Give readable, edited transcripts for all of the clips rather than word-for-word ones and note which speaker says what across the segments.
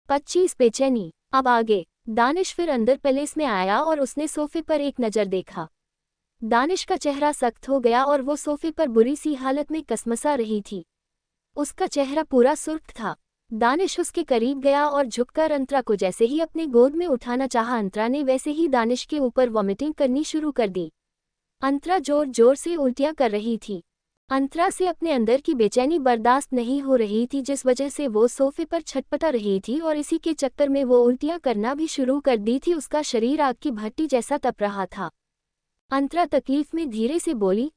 Speaker 1: 25 बेचैनी। अब आगे। दानिश फिर अंदर पैलेस में आया और उसने सोफे पर एक नज़र देखा। दानिश का चेहरा सख्त हो गया और वो सोफे पर बुरी सी हालत में कसमसा रही थी। उसका चेहरा पूरा सुर्ख था। दानिश उसके करीब गया और झुककर अंतरा को जैसे ही अपने गोद में उठाना चाहा, अंतरा ने वैसे ही दानिश के ऊपर वॉमिटिंग करनी शुरू कर दी। अंतरा जोर जोर से उल्टियां कर रही थी। अंतरा से अपने अंदर की बेचैनी बर्दाश्त नहीं हो रही थी, जिस वजह से वो सोफे पर छटपटा रही थी और इसी के चक्कर में वो उल्टियां करना भी शुरू कर दी थी। उसका शरीर आग की भट्टी जैसा तप रहा था। अंतरा तकलीफ में धीरे से बोली,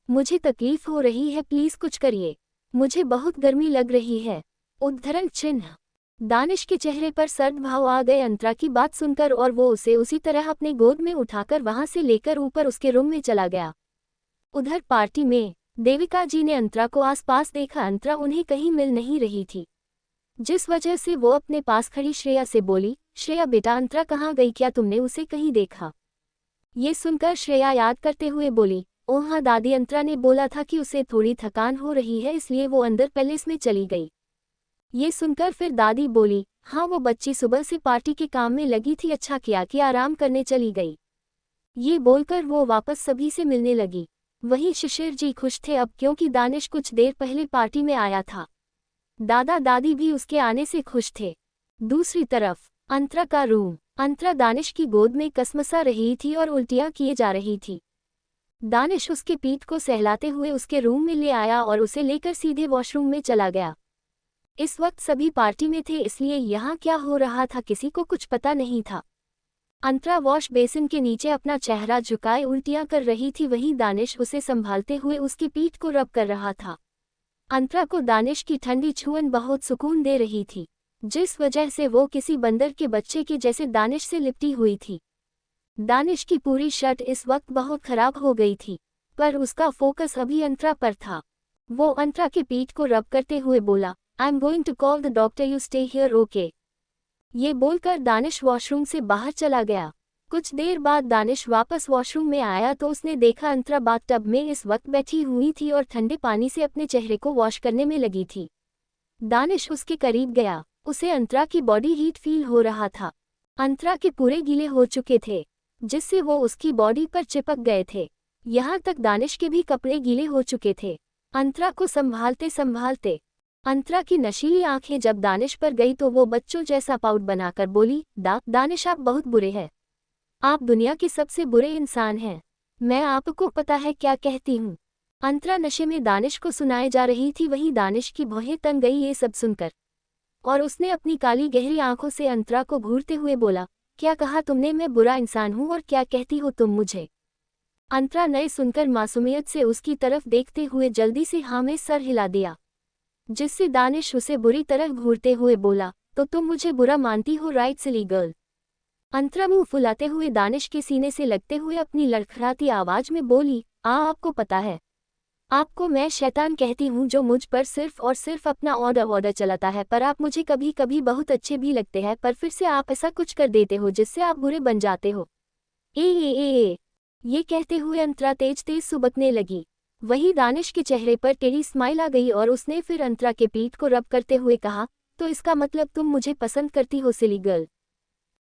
Speaker 1: मुझे तकलीफ हो रही है, प्लीज कुछ करिए, मुझे बहुत गर्मी लग रही है। उद्धरण चिन्ह। दानिश के चेहरे पर सर्द भाव आ गए अंतरा की बात सुनकर, और वो उसे उसी तरह अपने गोद में उठाकर वहां से लेकर ऊपर उसके रूम में चला गया। उधर पार्टी में देविका जी ने अंतरा को आसपास देखा। अंतरा उन्हें कहीं मिल नहीं रही थी, जिस वजह से वो अपने पास खड़ी श्रेया से बोली, श्रेया बेटा, अंतरा कहाँ गई, क्या तुमने उसे कहीं देखा? ये सुनकर श्रेया याद करते हुए बोली, ओह हाँ दादी, अंतरा ने बोला था कि उसे थोड़ी थकान हो रही है, इसलिए वो अंदर पैलेस में चली गई। ये सुनकर फिर दादी बोली, हाँ वो बच्ची सुबह से पार्टी के काम में लगी थी, अच्छा किया कि आराम करने चली गई। ये बोलकर वो वापस सभी से मिलने लगी। वहीं शिशिर जी खुश थे अब, क्योंकि दानिश कुछ देर पहले पार्टी में आया था। दादा दादी भी उसके आने से खुश थे। दूसरी तरफ अंतरा का रूम। अंतरा दानिश की गोद में कसमसा रही थी और उल्टियां किए जा रही थी। दानिश उसके पीठ को सहलाते हुए उसके रूम में ले आया और उसे लेकर सीधे वॉशरूम में चला गया। इस वक्त सभी पार्टी में थे, इसलिए यहाँ क्या हो रहा था किसी को कुछ पता नहीं था। अंतरा वॉश बेसिन के नीचे अपना चेहरा झुकाए उल्टियां कर रही थी, वहीं दानिश उसे संभालते हुए उसकी पीठ को रब कर रहा था। अंतरा को दानिश की ठंडी छुअन बहुत सुकून दे रही थी, जिस वजह से वो किसी बंदर के बच्चे के जैसे दानिश से लिपटी हुई थी। दानिश की पूरी शर्ट इस वक्त बहुत खराब हो गई थी, पर उसका फोकस अभी अंतरा पर था। वो अंतरा के पीठ को रब करते हुए बोला, I am going to call the doctor, you stay here okay. ये बोलकर दानिश वॉशरूम से बाहर चला गया। कुछ देर बाद दानिश वापस वॉशरूम में आया तो उसने देखा अंतरा बाथटब में इस वक्त बैठी हुई थी और ठंडे पानी से अपने चेहरे को वॉश करने में लगी थी। दानिश उसके करीब गया। उसे अंतरा की बॉडी हीट फील हो रहा था। अंतरा के पूरे गीले हो चुके थे, जिससे वो उसकी बॉडी पर चिपक गए थे। यहाँ तक दानिश के भी कपड़े गीले हो चुके थे। अंतरा को संभालते संभालते अंतरा की नशीली आंखें जब दानिश पर गई तो वो बच्चों जैसा पाउट बनाकर बोली, दानिश आप बहुत बुरे हैं, आप दुनिया के सबसे बुरे इंसान हैं, मैं आपको पता है क्या कहती हूँ। अंतरा नशे में दानिश को सुनाए जा रही थी, वहीं दानिश की भौहें तन गई ये सब सुनकर, और उसने अपनी काली गहरी आंखों से अंतरा को घूरते हुए बोला, क्या कहा तुमने, मैं बुरा इंसान हूँ और क्या कहती हो तुम मुझे? अंतरा नए सुनकर मासूमियत से उसकी तरफ देखते हुए जल्दी से हाँ में सर हिला दिया, जिससे दानिश उसे बुरी तरह घूरते हुए बोला, तो तुम मुझे बुरा मानती हो राइट सिली गर्ल। अंतरा मुंह फुलाते हुए दानिश के सीने से लगते हुए अपनी लड़खड़ाती आवाज में बोली, आपको पता है, आपको मैं शैतान कहती हूँ जो मुझ पर सिर्फ और सिर्फ अपना ऑर्डर चलाता है, पर आप मुझे कभी कभी बहुत अच्छे भी लगते हैं, पर फिर से आप ऐसा कुछ कर देते हो जिससे आप बुरे बन जाते हो। ए ये कहते हुए अंतरा तेज तेज सुबकने लगी। वही दानिश के चेहरे पर टेढ़ी स्माइल आ गई और उसने फिर अंतरा के पीठ को रब करते हुए कहा, तो इसका मतलब तुम मुझे पसंद करती हो सिली गर्ल।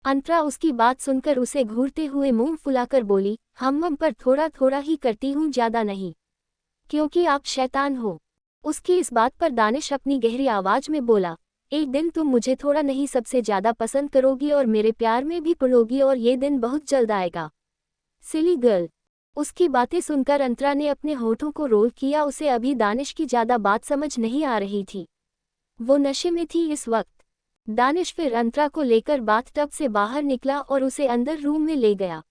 Speaker 1: अंतरा उसकी बात सुनकर उसे घूरते हुए मुंह फुलाकर बोली, हम पर थोड़ा थोड़ा ही करती हूँ, ज्यादा नहीं, क्योंकि आप शैतान हो। उसकी इस बात पर दानिश अपनी गहरी आवाज में बोला, एक दिन तुम मुझे थोड़ा नहीं सबसे ज्यादा पसंद करोगी और मेरे प्यार में भी पड़ोगी, और ये दिन बहुत जल्द आएगा सिली गर्ल। उसकी बातें सुनकर अंतरा ने अपने होठों को रोल किया। उसे अभी दानिश की ज्यादा बात समझ नहीं आ रही थी, वो नशे में थी इस वक्त। दानिश फिर अंतरा को लेकर बाथटब से बाहर निकला और उसे अंदर रूम में ले गया।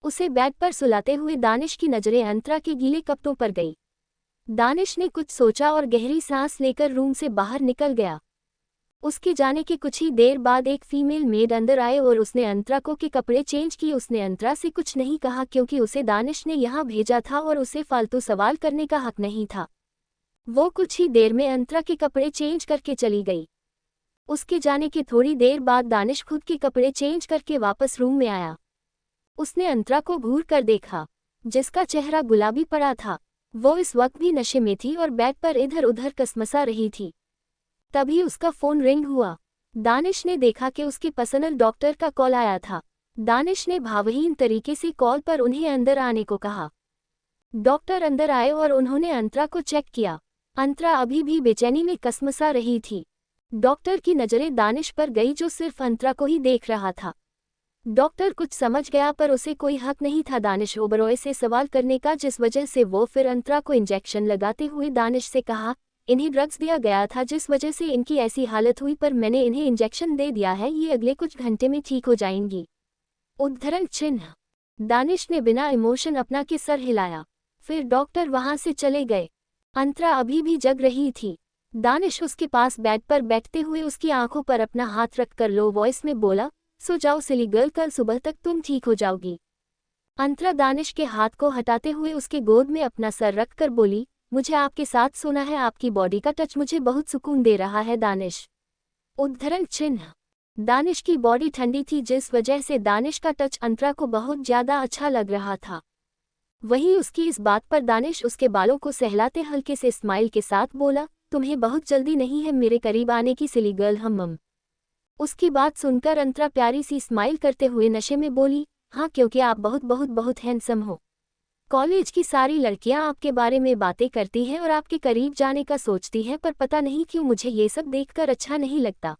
Speaker 1: उसे बेड पर सुलाते हुए दानिश की नजरें अंतरा के गीले कपड़ों पर गई। दानिश ने कुछ सोचा और गहरी सांस लेकर रूम से बाहर निकल गया। उसके जाने के कुछ ही देर बाद एक फीमेल मेड अंदर आए और उसने अंतरा को के कपड़े चेंज किए। उसने अंतरा से कुछ नहीं कहा, क्योंकि उसे दानिश ने यहाँ भेजा था और उसे फालतू सवाल करने का हक नहीं था। वो कुछ ही देर में अंतरा के कपड़े चेंज करके चली गई। उसके जाने के थोड़ी देर बाद दानिश खुद के कपड़े चेंज करके वापस रूम में आया। उसने अंतरा को घूर कर देखा, जिसका चेहरा गुलाबी पड़ा था। वो इस वक्त भी नशे में थी और बेड पर इधर उधर कसमसा रही थी। तभी उसका फोन रिंग हुआ। दानिश ने देखा कि उसके पर्सनल डॉक्टर का कॉल आया था। दानिश ने भावहीन तरीके से कॉल पर उन्हें अंदर आने को कहा। डॉक्टर अंदर आए और उन्होंने अंतरा को चेक किया। अंतरा अभी भी बेचैनी में कसमसा रही थी। डॉक्टर की नज़रें दानिश पर गई जो सिर्फ अंतरा को ही देख रहा था। डॉक्टर कुछ समझ गया पर उसे कोई हक नहीं था दानिश ओबरॉय से सवाल करने का, जिस वजह से वो फिर अंतरा को इंजेक्शन लगाते हुए दानिश से कहा, इन्हें ड्रग्स दिया गया था जिस वजह से इनकी ऐसी हालत हुई, पर मैंने इन्हें इंजेक्शन दे दिया है, ये अगले कुछ घंटे में ठीक हो जाएंगी। उद्धरण चिन्ह। दानिश ने बिना इमोशन अपना के सर हिलाया। फिर डॉक्टर वहां से चले गए। अंतरा अभी भी जग रही थी। दानिश उसके पास बेड पर बैठते हुए उसकी आंखों पर अपना हाथ रखकर लो वॉइस में बोला, सो जाओ सिली गर्ल, कल सुबह तक तुम ठीक हो जाओगी। अंतरा दानिश के हाथ को हटाते हुए उसके गोद में अपना सर रखकर बोली, मुझे आपके साथ सोना है, आपकी बॉडी का टच मुझे बहुत सुकून दे रहा है दानिश। उद्धरण चिन्ह। दानिश की बॉडी ठंडी थी जिस वजह से दानिश का टच अंतरा को बहुत ज्यादा अच्छा लग रहा था। वहीं उसकी इस बात पर दानिश उसके बालों को सहलाते हल्के से स्माइल के साथ बोला, तुम्हें बहुत जल्दी नहीं है मेरे करीब आने की सिली गर्ल हम। उसकी बात सुनकर अंतरा प्यारी सी स्माइल करते हुए नशे में बोली, हाँ क्योंकि आप बहुत बहुत बहुत हैंडसम हो। कॉलेज की सारी लड़कियां आपके बारे में बातें करती हैं और आपके करीब जाने का सोचती हैं, पर पता नहीं क्यों मुझे ये सब देखकर अच्छा नहीं लगता।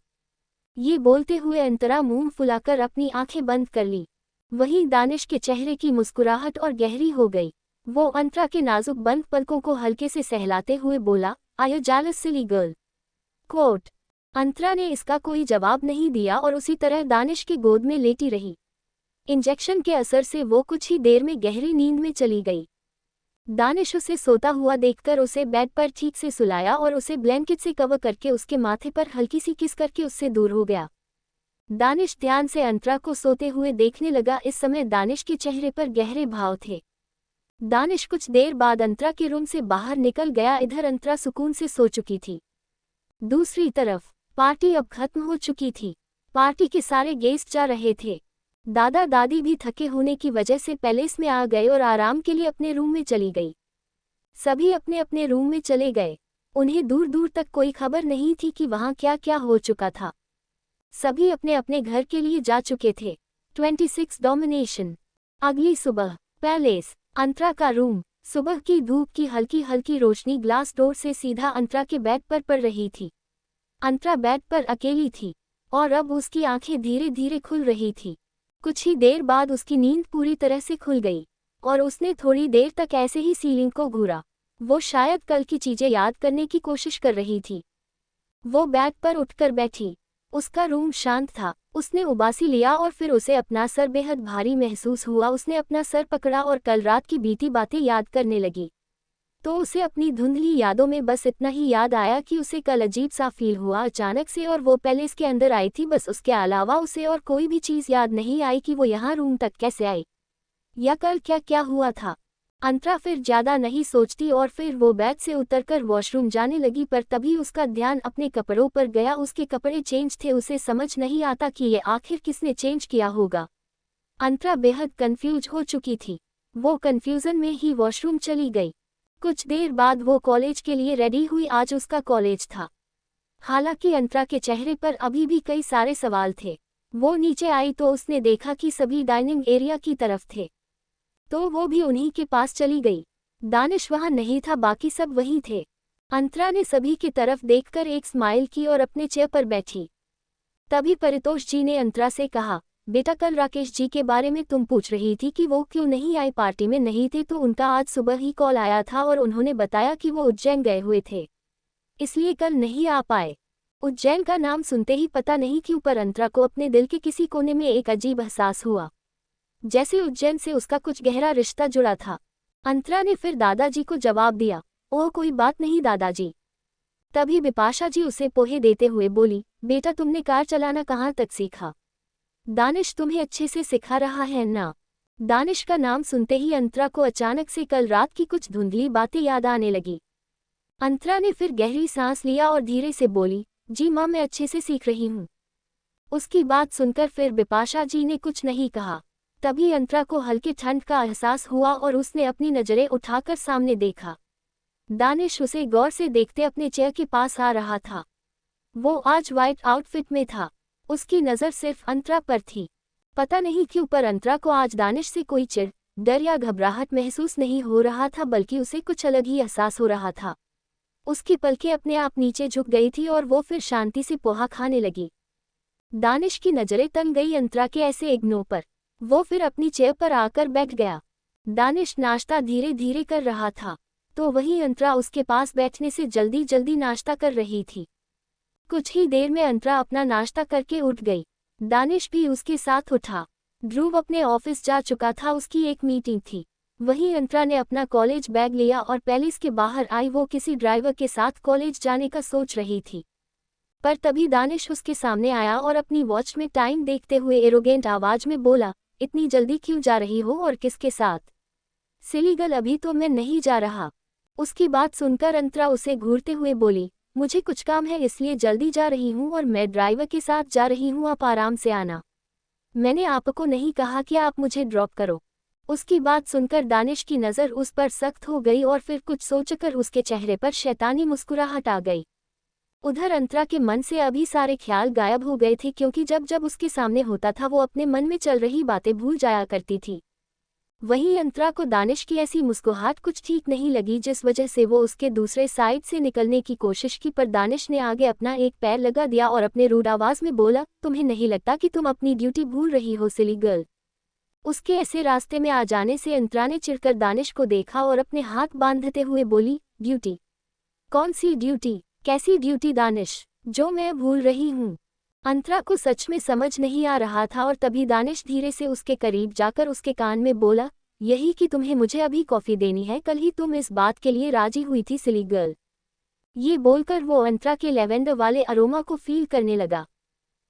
Speaker 1: ये बोलते हुए अंतरा मुंह फुलाकर अपनी आंखें बंद कर ली। वहीं दानिश के चेहरे की मुस्कुराहट और गहरी हो गई। वो अंतरा के नाजुक बंद पलकों को हल्के से सहलाते हुए बोला, are you jealous silly girl. Quote. Antara ने इसका कोई जवाब नहीं दिया और उसी तरह दानिश की गोद में लेटी रही। इंजेक्शन के असर से वो कुछ ही देर में गहरी नींद में चली गई। दानिश उसे सोता हुआ देखकर उसे बेड पर ठीक से सुलाया और उसे ब्लैंकेट से कवर करके उसके माथे पर हल्की सी किस करके उससे दूर हो गया। दानिश ध्यान से अंतरा को सोते हुए देखने लगा। इस समय दानिश के चेहरे पर गहरे भाव थे। दानिश कुछ देर बाद अंतरा के रूम से बाहर निकल गया। इधर अंतरा सुकून से सो चुकी थी। दूसरी तरफ पार्टी अब खत्म हो चुकी थी। पार्टी के सारे गेस्ट जा रहे थे। दादा दादी भी थके होने की वजह से पैलेस में आ गए और आराम के लिए अपने रूम में चली गई। सभी अपने अपने रूम में चले गए। उन्हें दूर दूर तक कोई खबर नहीं थी कि वहां क्या क्या हो चुका था। सभी अपने अपने घर के लिए जा चुके थे। 26 डोमिनेशन। अगली सुबह पैलेस। अंतरा का रूम। सुबह की धूप की हल्की हल्की रोशनी ग्लास डोर से सीधा अंतरा के बेड पर पड़ रही थी। अंतरा बेड पर अकेली थी और अब उसकी आंखें धीरे धीरे खुल रही थी। कुछ ही देर बाद उसकी नींद पूरी तरह से खुल गई और उसने थोड़ी देर तक ऐसे ही सीलिंग को घूरा। वो शायद कल की चीजें याद करने की कोशिश कर रही थी। वो बेड पर उठकर बैठी। उसका रूम शांत था। उसने उबासी लिया और फिर उसे अपना सर बेहद भारी महसूस हुआ। उसने अपना सर पकड़ा और कल रात की बीती बातें याद करने लगी। तो उसे अपनी धुंधली यादों में बस इतना ही याद आया कि उसे कल अजीब सा फील हुआ अचानक से और वो पैलेस के अंदर आई थी। बस उसके अलावा उसे और कोई भी चीज़ याद नहीं आई कि वो यहाँ रूम तक कैसे आई या कल क्या क्या हुआ था। अंतरा फिर ज़्यादा नहीं सोचती और फिर वो बेड से उतरकर वॉशरूम जाने लगी, पर तभी उसका ध्यान अपने कपड़ों पर गया। उसके कपड़े चेंज थे। उसे समझ नहीं आता कि ये आखिर किसने चेंज किया होगा। अंतरा बेहद कंफ्यूज हो चुकी थी। वो कंफ्यूजन में ही वॉशरूम चली गई। कुछ देर बाद वो कॉलेज के लिए रेडी हुई। आज उसका कॉलेज था। हालांकि अंतरा के चेहरे पर अभी भी कई सारे सवाल थे। वो नीचे आई तो उसने देखा कि सभी डाइनिंग एरिया की तरफ थे, तो वो भी उन्हीं के पास चली गई। दानिश वहां नहीं था, बाकी सब वहीं थे। अंतरा ने सभी की तरफ देखकर एक स्माइल की और अपने चेयर पर बैठी। तभी परितोष जी ने अंतरा से कहा, बेटा कल राकेश जी के बारे में तुम पूछ रही थी कि वो क्यों नहीं आए, पार्टी में नहीं थे, तो उनका आज सुबह ही कॉल आया था और उन्होंने बताया कि वो उज्जैन गए हुए थे, इसलिए कल नहीं आ पाए। उज्जैन का नाम सुनते ही पता नहीं क्यों पर अंतरा को अपने दिल के किसी कोने में एक अजीब एहसास हुआ, जैसे उज्जैन से उसका कुछ गहरा रिश्ता जुड़ा था। अंतरा ने फिर दादाजी को जवाब दिया, ओह कोई बात नहीं दादाजी। तभी बिपाशा जी उसे पोहे देते हुए बोली, बेटा तुमने कार चलाना कहाँ तक सीखा? दानिश तुम्हें अच्छे से सिखा रहा है ना? दानिश का नाम सुनते ही अंतरा को अचानक से कल रात की कुछ धुंधली बातें याद आने लगी। अंतरा ने फिर गहरी सांस लिया और धीरे से बोली, जी माँ मैं अच्छे से सीख रही हूँ। उसकी बात सुनकर फिर बिपाशा जी ने कुछ नहीं कहा। तभी अंतरा को हल्के ठंड का एहसास हुआ और उसने अपनी नज़रें उठाकर सामने देखा। दानिश उसे गौर से देखते अपने चेयर के पास आ रहा था। वो आज व्हाइट आउटफिट में था। उसकी नज़र सिर्फ अंतरा पर थी। पता नहीं क्यों पर अंतरा को आज दानिश से कोई चिढ़, डर या घबराहट महसूस नहीं हो रहा था, बल्कि उसे कुछ अलग ही एहसास हो रहा था। उसकी पलकें अपने आप नीचे झुक गई थी और वो फिर शांति से पोहा खाने लगी। दानिश की नज़रें तंग गई अंतरा के ऐसे इग्नोर पर। वो फिर अपनी चेयर पर आकर बैठ गया। दानिश नाश्ता धीरे धीरे कर रहा था, तो वहीं अंतरा उसके पास बैठने से जल्दी जल्दी नाश्ता कर रही थी। कुछ ही देर में अंतरा अपना नाश्ता करके उठ गई। दानिश भी उसके साथ उठा। ध्रुव अपने ऑफिस जा चुका था, उसकी एक मीटिंग थी। वहीं अंतरा ने अपना कॉलेज बैग लिया और पैलेस के बाहर आई। वो किसी ड्राइवर के साथ कॉलेज जाने का सोच रही थी, पर तभी दानिश उसके सामने आया और अपनी वॉच में टाइम देखते हुए एरोगेंट आवाज में बोला, इतनी जल्दी क्यों जा रही हो और किसके साथ? सिली गर्ल, अभी तो मैं नहीं जा रहा। उसकी बात सुनकर अंतरा उसे घूरते हुए बोली, मुझे कुछ काम है इसलिए जल्दी जा रही हूँ और मैं ड्राइवर के साथ जा रही हूँ, आप आराम से आना। मैंने आपको नहीं कहा कि आप मुझे ड्रॉप करो। उसकी बात सुनकर दानिश की नज़र उस पर सख्त हो गई और फिर कुछ सोचकर उसके चेहरे पर शैतानी मुस्कुराहट आ गई। उधर अंतरा के मन से अभी सारे ख्याल गायब हो गए थे, क्योंकि जब जब उसके सामने होता था वो अपने मन में चल रही बातें भूल जाया करती थी। वहीं अंतरा को दानिश की ऐसी मुस्कुराहट कुछ ठीक नहीं लगी, जिस वजह से वो उसके दूसरे साइड से निकलने की कोशिश की, पर दानिश ने आगे अपना एक पैर लगा दिया और अपने रूड आवाज में बोला, तुम्हें नहीं लगता कि तुम अपनी ड्यूटी भूल रही हो सिली गर्ल? उसके ऐसे रास्ते में आ जाने से अंतरा ने चिढ़कर दानिश को देखा और अपने हाथ बांधते हुए बोली, ड्यूटी? कौन सी ड्यूटी? कैसी ड्यूटी दानिश, जो मैं भूल रही हूँ? अंतरा को सच में समझ नहीं आ रहा था और तभी दानिश धीरे से उसके करीब जाकर उसके कान में बोला, यही कि तुम्हें मुझे अभी कॉफ़ी देनी है, कल ही तुम इस बात के लिए राजी हुई थी सिली गर्ल। ये बोलकर वो अंतरा के लेवेंडर वाले अरोमा को फील करने लगा।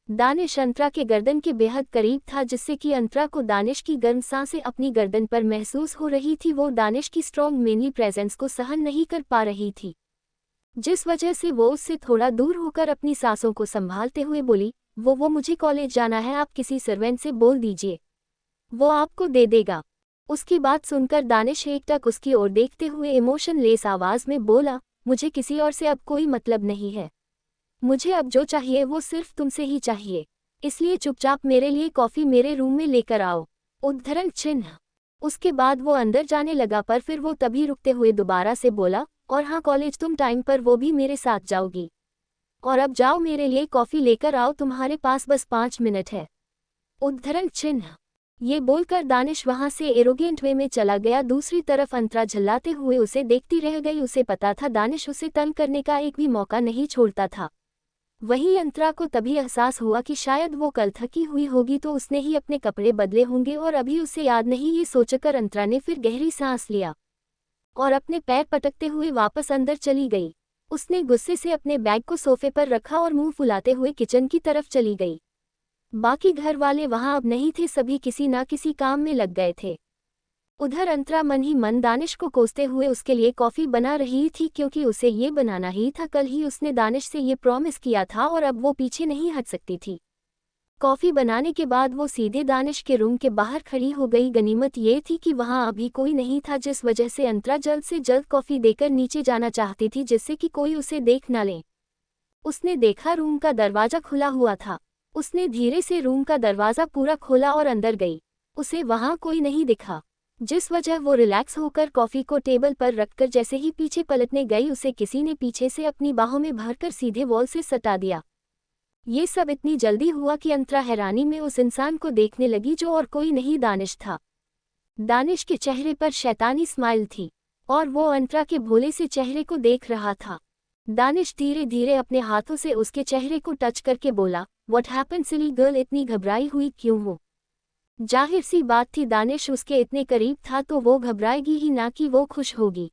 Speaker 1: दानिश अंतरा के गर्दन के बेहद करीब था, जिससे कि अंतरा को दानिश की गर्म सांसें अपनी गर्दन पर महसूस हो रही थी। वो दानिश की स्ट्रॉन्ग मेनली प्रेजेंस को सहन नहीं कर पा रही थी, जिस वजह से वो उससे थोड़ा दूर होकर अपनी सांसों को संभालते हुए बोली, वो मुझे कॉलेज जाना है, आप किसी सर्वेंट से बोल दीजिए, वो आपको दे देगा। उसकी बात सुनकर दानिश एकटक उसकी ओर देखते हुए इमोशनलेस आवाज में बोला, मुझे किसी और से अब कोई मतलब नहीं है। मुझे अब जो चाहिए वो सिर्फ तुमसे ही चाहिए, इसलिए चुपचाप मेरे लिए कॉफ़ी मेरे रूम में लेकर आओ। उद्धरण चिन्ह। उसके बाद वो अंदर जाने लगा, पर फिर वो तभी रुकते हुए दोबारा से बोला, और हाँ, कॉलेज तुम टाइम पर वो भी मेरे साथ जाओगी। और अब जाओ, मेरे लिए कॉफ़ी लेकर आओ, तुम्हारे पास बस 5 मिनट है। उद्धरण चिन्ह। ये बोलकर दानिश वहां से एरोगेंट वे में चला गया। दूसरी तरफ अंतरा झल्लाते हुए उसे देखती रह गई। उसे पता था दानिश उसे तंग करने का एक भी मौका नहीं छोड़ता था। वहीं अंतरा को तभी एहसास हुआ कि शायद वो कल थकी हुई होगी तो उसने ही अपने कपड़े बदले होंगे और अभी उसे याद नहीं। ये सोचकर अंतरा ने फिर गहरी सांस लिया और अपने पैर पटकते हुए वापस अंदर चली गई। उसने गुस्से से अपने बैग को सोफे पर रखा और मुंह फुलाते हुए किचन की तरफ चली गई। बाकी घर वाले वहां अब नहीं थे, सभी किसी ना किसी काम में लग गए थे। उधर अंतरा मन ही मन दानिश को कोसते हुए उसके लिए कॉफ़ी बना रही थी, क्योंकि उसे ये बनाना ही था। कल ही उसने दानिश से ये प्रॉमिस किया था और अब वो पीछे नहीं हट सकती थी। कॉफ़ी बनाने के बाद वो सीधे दानिश के रूम के बाहर खड़ी हो गई। गनीमत ये थी कि वहां अभी कोई नहीं था, जिस वजह से अंतरा जल्द से जल्द कॉफ़ी देकर नीचे जाना चाहती थी, जिससे कि कोई उसे देख न ले। उसने देखा रूम का दरवाज़ा खुला हुआ था। उसने धीरे से रूम का दरवाज़ा पूरा खोला और अंदर गई। उसे वहां कोई नहीं दिखा, जिस वजह वो रिलैक्स होकर कॉफ़ी को टेबल पर रखकर जैसे ही पीछे पलटने गई, उसे किसी ने पीछे से अपनी बाहों में भरकर सीधे वॉल से सटा दिया। ये सब इतनी जल्दी हुआ कि अंतरा हैरानी में उस इंसान को देखने लगी, जो और कोई नहीं दानिश था। दानिश के चेहरे पर शैतानी स्माइल थी और वो अंतरा के भोले से चेहरे को देख रहा था। दानिश धीरे धीरे अपने हाथों से उसके चेहरे को टच करके बोला, व्हाट हैपेंड सिली गर्ल, इतनी घबराई हुई क्यों हो? जाहिर सी बात थी, दानिश उसके इतने करीब था तो वो घबराएगी ही ना कि वो खुश होगी।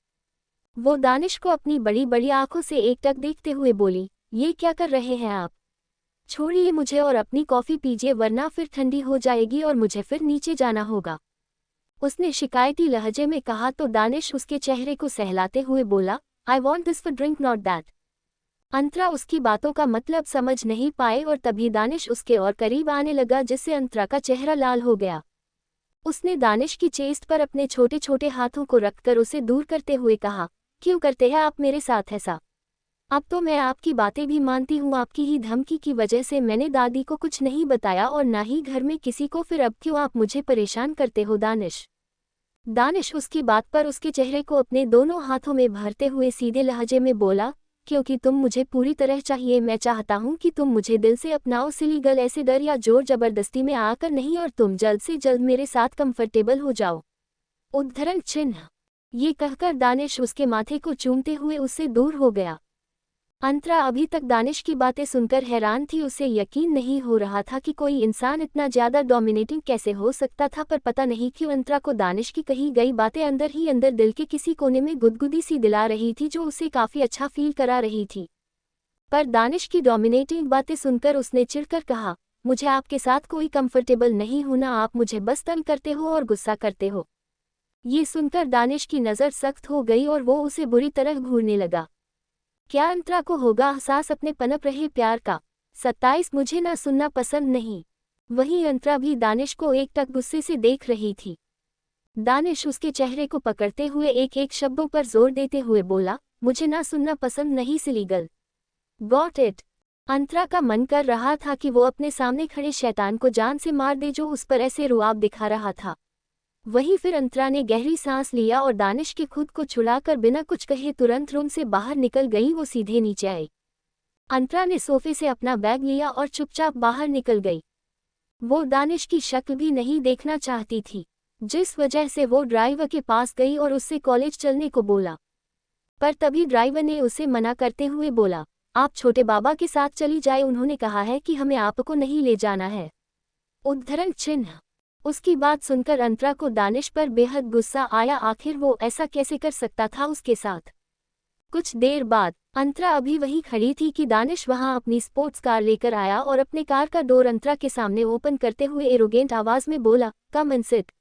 Speaker 1: वो दानिश को अपनी बड़ी बड़ी आंखों से एकटक देखते हुए बोली, ये क्या कर रहे हैं आप? छोड़िए मुझे और अपनी कॉफ़ी पीजिए, वरना फिर ठंडी हो जाएगी और मुझे फिर नीचे जाना होगा। उसने शिकायती लहजे में कहा तो दानिश उसके चेहरे को सहलाते हुए बोला, I want this for drink not that. Antara उसकी बातों का मतलब समझ नहीं पाए और तभी दानिश उसके और करीब आने लगा, जिससे अंतरा का चेहरा लाल हो गया। उसने दानिश की चेस्ट पर अपने छोटे छोटे हाथों को रखकर उसे दूर करते हुए कहा, क्यों करते हैं आप मेरे साथ ऐसा? अब तो मैं आपकी बातें भी मानती हूँ, आपकी ही धमकी की वजह से मैंने दादी को कुछ नहीं बताया और ना ही घर में किसी को, फिर अब क्यों आप मुझे परेशान करते हो दानिश? दानिश उसकी बात पर उसके चेहरे को अपने दोनों हाथों में भरते हुए सीधे लहजे में बोला, क्योंकि तुम मुझे पूरी तरह चाहिए, मैं चाहता हूँ कि तुम मुझे दिल से अपनाओ, सिली गल, ऐसे डर या जोर जबरदस्ती में आकर नहीं, और तुम जल्द से जल्द मेरे साथ कंफर्टेबल हो जाओ। उद्धरण चिन्ह। ये कहकर दानिश उसके माथे को चूमते हुए उससे दूर हो गया। अंतरा अभी तक दानिश की बातें सुनकर हैरान थी, उसे यकीन नहीं हो रहा था कि कोई इंसान इतना ज्यादा डोमिनेटिंग कैसे हो सकता था, पर पता नहीं क्यों अंतरा को दानिश की कही गई बातें अंदर ही अंदर दिल के किसी कोने में गुदगुदी सी दिला रही थी, जो उसे काफी अच्छा फील करा रही थी। पर दानिश की डोमिनेटिंग बातें सुनकर उसने चिढ़कर कहा, मुझे आपके साथ कोई कंफर्टेबल नहीं होना, आप मुझे बस तंग करते हो और गुस्सा करते हो। ये सुनकर दानिश की नज़र सख्त हो गई और वो उसे बुरी तरह घूरने लगा। क्या अंतरा को होगा एहसास अपने पनप रहे प्यार का? 27 मुझे ना सुनना पसंद नहीं। वहीं अंतरा भी दानिश को एकटक गुस्से से देख रही थी। दानिश उसके चेहरे को पकड़ते हुए एक एक शब्दों पर जोर देते हुए बोला, मुझे ना सुनना पसंद नहीं सिलीगल। Got it. अंतरा का मन कर रहा था कि वो अपने सामने खड़े शैतान को जान से मार दे जो उस पर ऐसे रुआब दिखा रहा था। वहीं फिर अंतरा ने गहरी सांस लिया और दानिश के खुद को छुड़ाकर बिना कुछ कहे तुरंत रूम से बाहर निकल गई। वो सीधे नीचे आई। अंतरा ने सोफे से अपना बैग लिया और चुपचाप बाहर निकल गई। वो दानिश की शक्ल भी नहीं देखना चाहती थी, जिस वजह से वो ड्राइवर के पास गई और उससे कॉलेज चलने को बोला। पर तभी ड्राइवर ने उसे मना करते हुए बोला, आप छोटे बाबा के साथ चली जाए, उन्होंने कहा है कि हमें आपको नहीं ले जाना है। उद्धरण चिन्ह। उसकी बात सुनकर अंतरा को दानिश पर बेहद गुस्सा आया, आखिर वो ऐसा कैसे कर सकता था उसके साथ। कुछ देर बाद अंतरा अभी वहीं खड़ी थी कि दानिश वहां अपनी स्पोर्ट्स कार लेकर आया और अपने कार का डोर अंतरा के सामने ओपन करते हुए एरोगेंट आवाज में बोला, कम एंड सिट।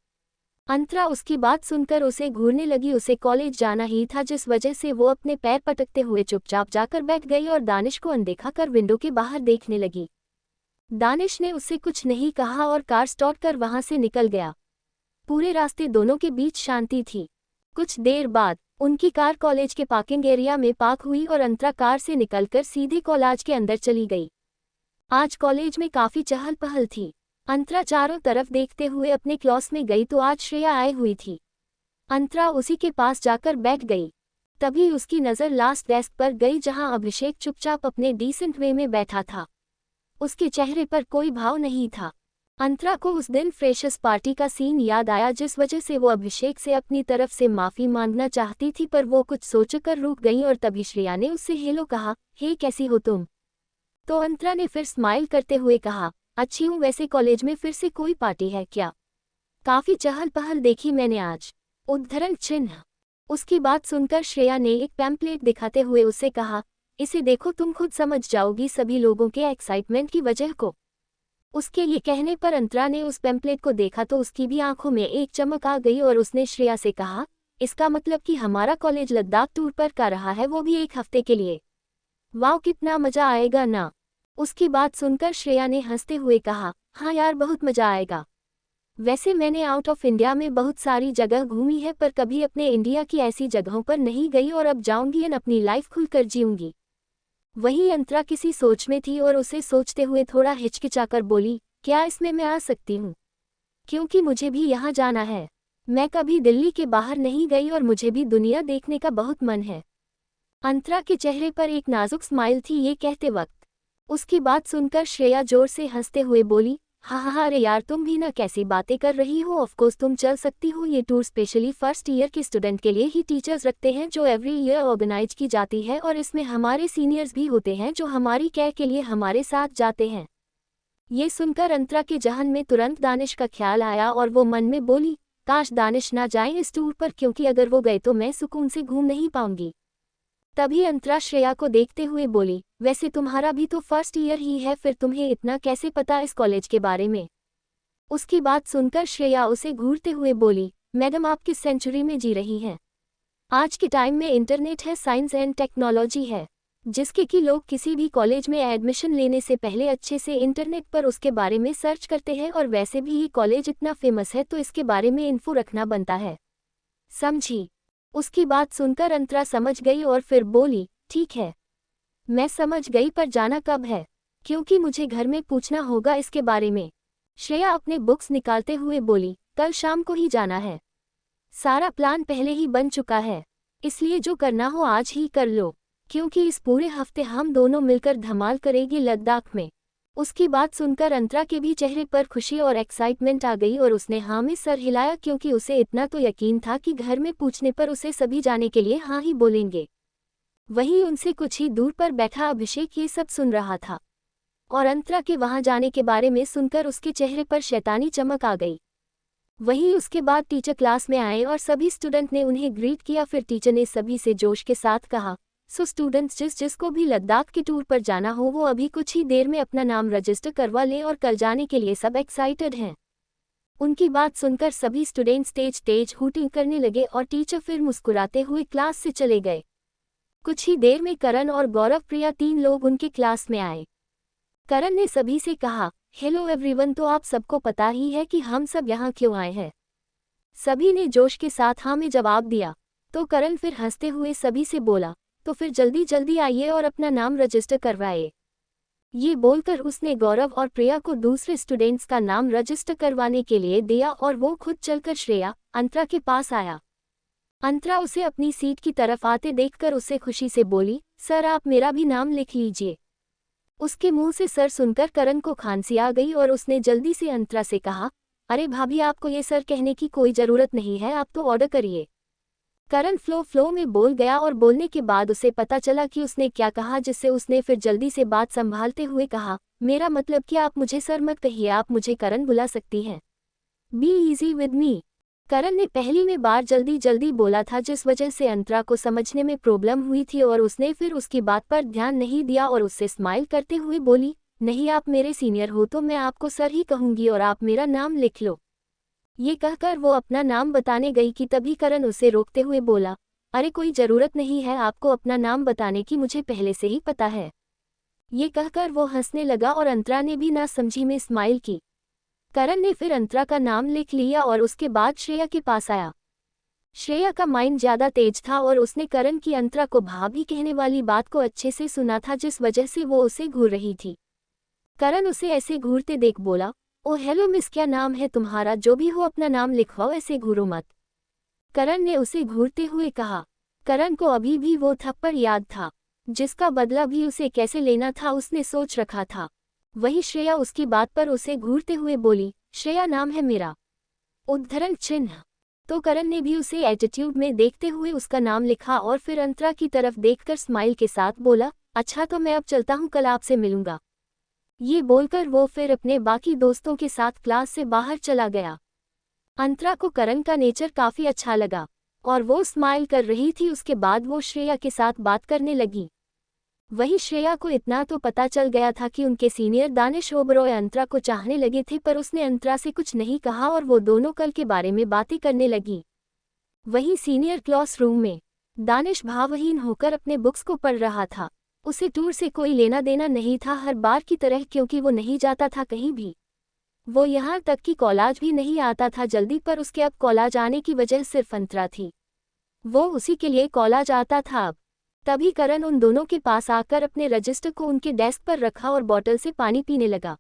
Speaker 1: अंतरा उसकी बात सुनकर उसे घूरने लगी। उसे कॉलेज जाना ही था, जिस वजह से वो अपने पैर पटकते हुए चुपचाप जाकर बैठ गई और दानिश को अनदेखा कर विंडो के बाहर देखने लगी। दानिश ने उससे कुछ नहीं कहा और कार स्टार्ट कर वहां से निकल गया। पूरे रास्ते दोनों के बीच शांति थी। कुछ देर बाद उनकी कार कॉलेज के पार्किंग एरिया में पार्क हुई और अंतरा कार से निकलकर सीधे कॉलेज के अंदर चली गई। आज कॉलेज में काफी चहल पहल थी। अंतरा चारों तरफ देखते हुए अपने क्लास में गई तो आज श्रेया आई हुई थी। अंतरा उसी के पास जाकर बैठ गई। तभी उसकी नज़र लास्ट डेस्क पर गई, जहां अभिषेक चुपचाप अपने डिसेंट वे में बैठा था। उसके चेहरे पर कोई भाव नहीं था। अंतरा को उस दिन फ्रेशर्स पार्टी का सीन याद आया, जिस वजह से वो अभिषेक से अपनी तरफ से माफी मांगना चाहती थी, पर वो कुछ सोचकर रुक गई और तभी श्रेया ने उससे हेलो कहा, हे कैसी हो तुम? तो अंतरा ने फिर स्माइल करते हुए कहा, अच्छी हूँ, वैसे कॉलेज में फिर से कोई पार्टी है क्या? काफी चहल पहल देखी मैंने आज। उद्धरण चिन्ह। उसकी बात सुनकर श्रेया ने एक पैम्पलेट दिखाते हुए उससे कहा, इसे देखो, तुम खुद समझ जाओगी सभी लोगों के एक्साइटमेंट की वजह को। उसके ये कहने पर अंतरा ने उस पैम्पलेट को देखा तो उसकी भी आंखों में एक चमक आ गई और उसने श्रेया से कहा, इसका मतलब कि हमारा कॉलेज लद्दाख टूर पर कर रहा है, वो भी 1 हफ्ते के लिए। वाह, कितना मजा आएगा ना? उसकी बात सुनकर श्रेया ने हंसते हुए कहा, हाँ यार, बहुत मजा आएगा। वैसे मैंने आउट ऑफ इंडिया में बहुत सारी जगह घूमी है, पर कभी अपने इंडिया की ऐसी जगहों पर नहीं गई और अब जाऊंगी और अपनी लाइफ खुलकर जीऊंगी। वहीं अंतरा किसी सोच में थी और उसे सोचते हुए थोड़ा हिचकिचाकर बोली, क्या इसमें मैं आ सकती हूँ? क्योंकि मुझे भी यहाँ जाना है। मैं कभी दिल्ली के बाहर नहीं गई और मुझे भी दुनिया देखने का बहुत मन है। अंतरा के चेहरे पर एक नाजुक स्माइल थी ये कहते वक्त। उसकी बात सुनकर श्रेया जोर से हंसते हुए बोली, हाँ, अरे यार, तुम भी ना कैसी बातें कर रही हो, ऑफकोर्स तुम चल सकती हो। ये टूर स्पेशली फर्स्ट ईयर के स्टूडेंट के लिए ही टीचर्स रखते हैं, जो एवरी ईयर ऑर्गेनाइज की जाती है, और इसमें हमारे सीनियर्स भी होते हैं जो हमारी केयर के लिए हमारे साथ जाते हैं। ये सुनकर अंतरा के जहन में तुरंत दानिश का ख्याल आया और वो मन में बोली, काश दानिश ना जाएं इस टूर पर, क्योंकि अगर वो गए तो मैं सुकून से घूम नहीं पाऊंगी। तभी अंतरा श्रेया को देखते हुए बोली, वैसे तुम्हारा भी तो फर्स्ट ईयर ही है, फिर तुम्हें इतना कैसे पता इस कॉलेज के बारे में? उसकी बात सुनकर श्रेया उसे घूरते हुए बोली, मैडम आप किस सेंचुरी में जी रही हैं? आज के टाइम में इंटरनेट है, साइंस एंड टेक्नोलॉजी है, जिसके कि लोग किसी भी कॉलेज में एडमिशन लेने से पहले अच्छे से इंटरनेट पर उसके बारे में सर्च करते हैं, और वैसे भी ये कॉलेज इतना फेमस है तो इसके बारे में इन्फो रखना बनता है, समझी? उसकी बात सुनकर अंतरा समझ गई और फिर बोली, ठीक है, मैं समझ गई, पर जाना कब है? क्योंकि मुझे घर में पूछना होगा इसके बारे में। श्रेया अपने बुक्स निकालते हुए बोली, कल शाम को ही जाना है। सारा प्लान पहले ही बन चुका है, इसलिए जो करना हो आज ही कर लो, क्योंकि इस पूरे हफ्ते हम दोनों मिलकर धमाल करेंगे लद्दाख में। उसकी बात सुनकर अंतरा के भी चेहरे पर खुशी और एक्साइटमेंट आ गई और उसने हाँ में सर हिलाया, क्योंकि उसे इतना तो यकीन था कि घर में पूछने पर उसे सभी जाने के लिए हाँ ही बोलेंगे। वहीं उनसे कुछ ही दूर पर बैठा अभिषेक ये सब सुन रहा था और अंतरा के वहां जाने के बारे में सुनकर उसके चेहरे पर शैतानी चमक आ गई। वहीं उसके बाद टीचर क्लास में आए और सभी स्टूडेंट ने उन्हें ग्रीट किया। फिर टीचर ने सभी से जोश के साथ कहा, सो स्टूडेंट्स, जिसको भी लद्दाख के टूर पर जाना हो वो अभी कुछ ही देर में अपना नाम रजिस्टर करवा लें और कल जाने के लिए सब एक्साइटेड हैं। उनकी बात सुनकर सभी स्टूडेंट्स तेज हूटिंग करने लगे और टीचर फिर मुस्कुराते हुए क्लास से चले गए। कुछ ही देर में करण और गौरव प्रिया 3 लोग उनके क्लास में आए। करण ने सभी से कहा, हेलो एवरीवन, तो आप सबको पता ही है कि हम सब यहाँ क्यों आए हैं। सभी ने जोश के साथ हाँ में जवाब दिया। तो करण फिर हंसते हुए सभी से बोला, तो फिर जल्दी जल्दी आइए और अपना नाम रजिस्टर करवाइए। ये बोलकर उसने गौरव और प्रिया को दूसरे स्टूडेंट्स का नाम रजिस्टर करवाने के लिए दिया और वो खुद चलकर श्रेया, अंतरा के पास आया। अंतरा उसे अपनी सीट की तरफ आते देखकर उसे खुशी से बोली, सर आप मेरा भी नाम लिख लीजिए। उसके मुंह से सर सुनकर करण को खांसी आ गई और उसने जल्दी से अंतरा से कहा, अरे भाभी, आपको ये सर कहने की कोई ज़रूरत नहीं है, आप तो ऑर्डर करिए। करण फ्लो में बोल गया और बोलने के बाद उसे पता चला कि उसने क्या कहा, जिससे उसने फिर जल्दी से बात संभालते हुए कहा, मेरा मतलब कि आप मुझे सर मत कहिए, आप मुझे करण बुला सकती हैं। Be easy with me. Karan ने पहली में बार जल्दी बोला था, जिस वजह से अंतरा को समझने में प्रॉब्लम हुई थी और उसने फिर उसकी बात पर ध्यान नहीं दिया और उससे स्माइल करते हुए बोली, नहीं, आप मेरे सीनियर हो तो मैं आपको सर ही कहूंगी और आप मेरा नाम लिख लो। ये कहकर वो अपना नाम बताने गई कि तभी करण उसे रोकते हुए बोला, अरे कोई ज़रूरत नहीं है आपको अपना नाम बताने की, मुझे पहले से ही पता है। ये कहकर वो हंसने लगा और अंतरा ने भी ना समझी में स्माइल की। करण ने फिर अंतरा का नाम लिख लिया और उसके बाद श्रेया के पास आया। श्रेया का माइंड ज़्यादा तेज था और उसने करण की अंतरा को भाभी कहने वाली बात को अच्छे से सुना था, जिस वजह से वो उसे घूर रही थी। करण उसे ऐसे घूरते देख बोला, ओ हेलो मिस, क्या नाम है तुम्हारा? जो भी हो अपना नाम लिखवाओ, ऐसे घूरो मत। करण ने उसे घूरते हुए कहा। करण को अभी भी वो थप्पड़ याद था, जिसका बदला भी उसे कैसे लेना था उसने सोच रखा था। वही श्रेया उसकी बात पर उसे घूरते हुए बोली, श्रेया नाम है मेरा। उद्धरण चिन्ह। तो करण ने भी उसे एटीट्यूड में देखते हुए उसका नाम लिखा और फिर अंतरा की तरफ देखकर स्माइल के साथ बोला, अच्छा तो मैं अब चलता हूँ, कल आपसे मिलूंगा। ये बोलकर वो फिर अपने बाकी दोस्तों के साथ क्लास से बाहर चला गया। अंतरा को करण का नेचर काफ़ी अच्छा लगा और वो स्माइल कर रही थी। उसके बाद वो श्रेया के साथ बात करने लगी। वही श्रेया को इतना तो पता चल गया था कि उनके सीनियर दानिश ओबरॉय अंतरा को चाहने लगे थे, पर उसने अंतरा से कुछ नहीं कहा और वो दोनों कल के बारे में बातें करने लगी। वहीं सीनियर क्लासरूम में दानिश भावहीन होकर अपने बुक्स को पढ़ रहा था। उसे टूर से कोई लेना देना नहीं था, हर बार की तरह, क्योंकि वो नहीं जाता था कहीं भी। वो यहाँ तक कि कॉलेज भी नहीं आता था जल्दी, पर उसके अब कॉलेज आने की वजह सिर्फ अंतरा थी। वो उसी के लिए कॉलेज आता था अब। तभी करण उन दोनों के पास आकर अपने रजिस्टर को उनके डेस्क पर रखा और बॉटल से पानी पीने लगा।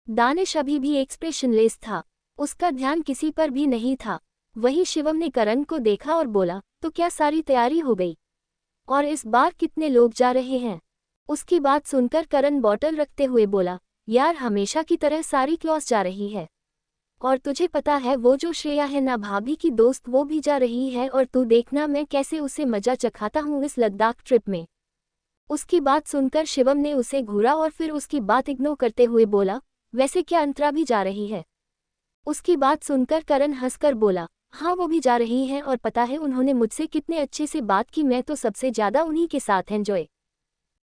Speaker 1: दानिश अभी भी एक्सप्रेशनलेस था, उसका ध्यान किसी पर भी नहीं था। वही शिवम ने करण को देखा और बोला, तो क्या सारी तैयारी हो गई? और इस बार कितने लोग जा रहे हैं? उसकी बात सुनकर करण बॉटल रखते हुए बोला, यार हमेशा की तरह सारी क्लास जा रही है। और तुझे पता है वो जो श्रेया है ना भाभी की दोस्त, वो भी जा रही है और तू देखना मैं कैसे उसे मजा चखाता हूँ इस लद्दाख ट्रिप में। उसकी बात सुनकर शिवम ने उसे घूरा और फिर उसकी बात इग्नोर करते हुए बोला, वैसे क्या अंतरा भी जा रही है? उसकी बात सुनकर करण हंसकर बोला, हाँ वो भी जा रही हैं और पता है उन्होंने मुझसे कितने अच्छे से बात की, मैं तो सबसे ज़्यादा उन्हीं के साथ एंजॉय।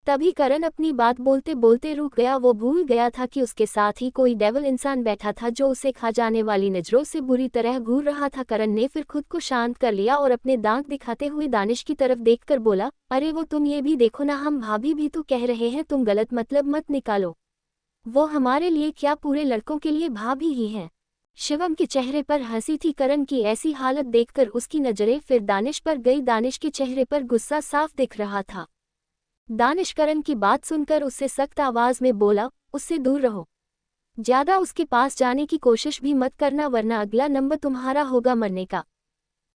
Speaker 1: तभी करण अपनी बात बोलते बोलते रुक गया। वो भूल गया था कि उसके साथ ही कोई डेविल इंसान बैठा था जो उसे खा जाने वाली नज़रों से बुरी तरह घूर रहा था। करण ने फिर खुद को शांत कर लिया और अपने दांत दिखाते हुए दानिश की तरफ देखकर बोला, अरे वो तुम ये भी देखो ना, हम भाभी भी तो कह रहे हैं, तुम गलत मतलब मत निकालो। वो हमारे लिए क्या पूरे लड़कों के लिए भाभी ही हैं। शिवम के चेहरे पर हंसी थी। करण की ऐसी हालत देखकर उसकी नज़रें फिर दानिश पर गई। दानिश के चेहरे पर गुस्सा साफ दिख रहा था। दानिश करण की बात सुनकर उससे सख्त आवाज में बोला, उससे दूर रहो। ज्यादा उसके पास जाने की कोशिश भी मत करना वरना अगला नंबर तुम्हारा होगा मरने का।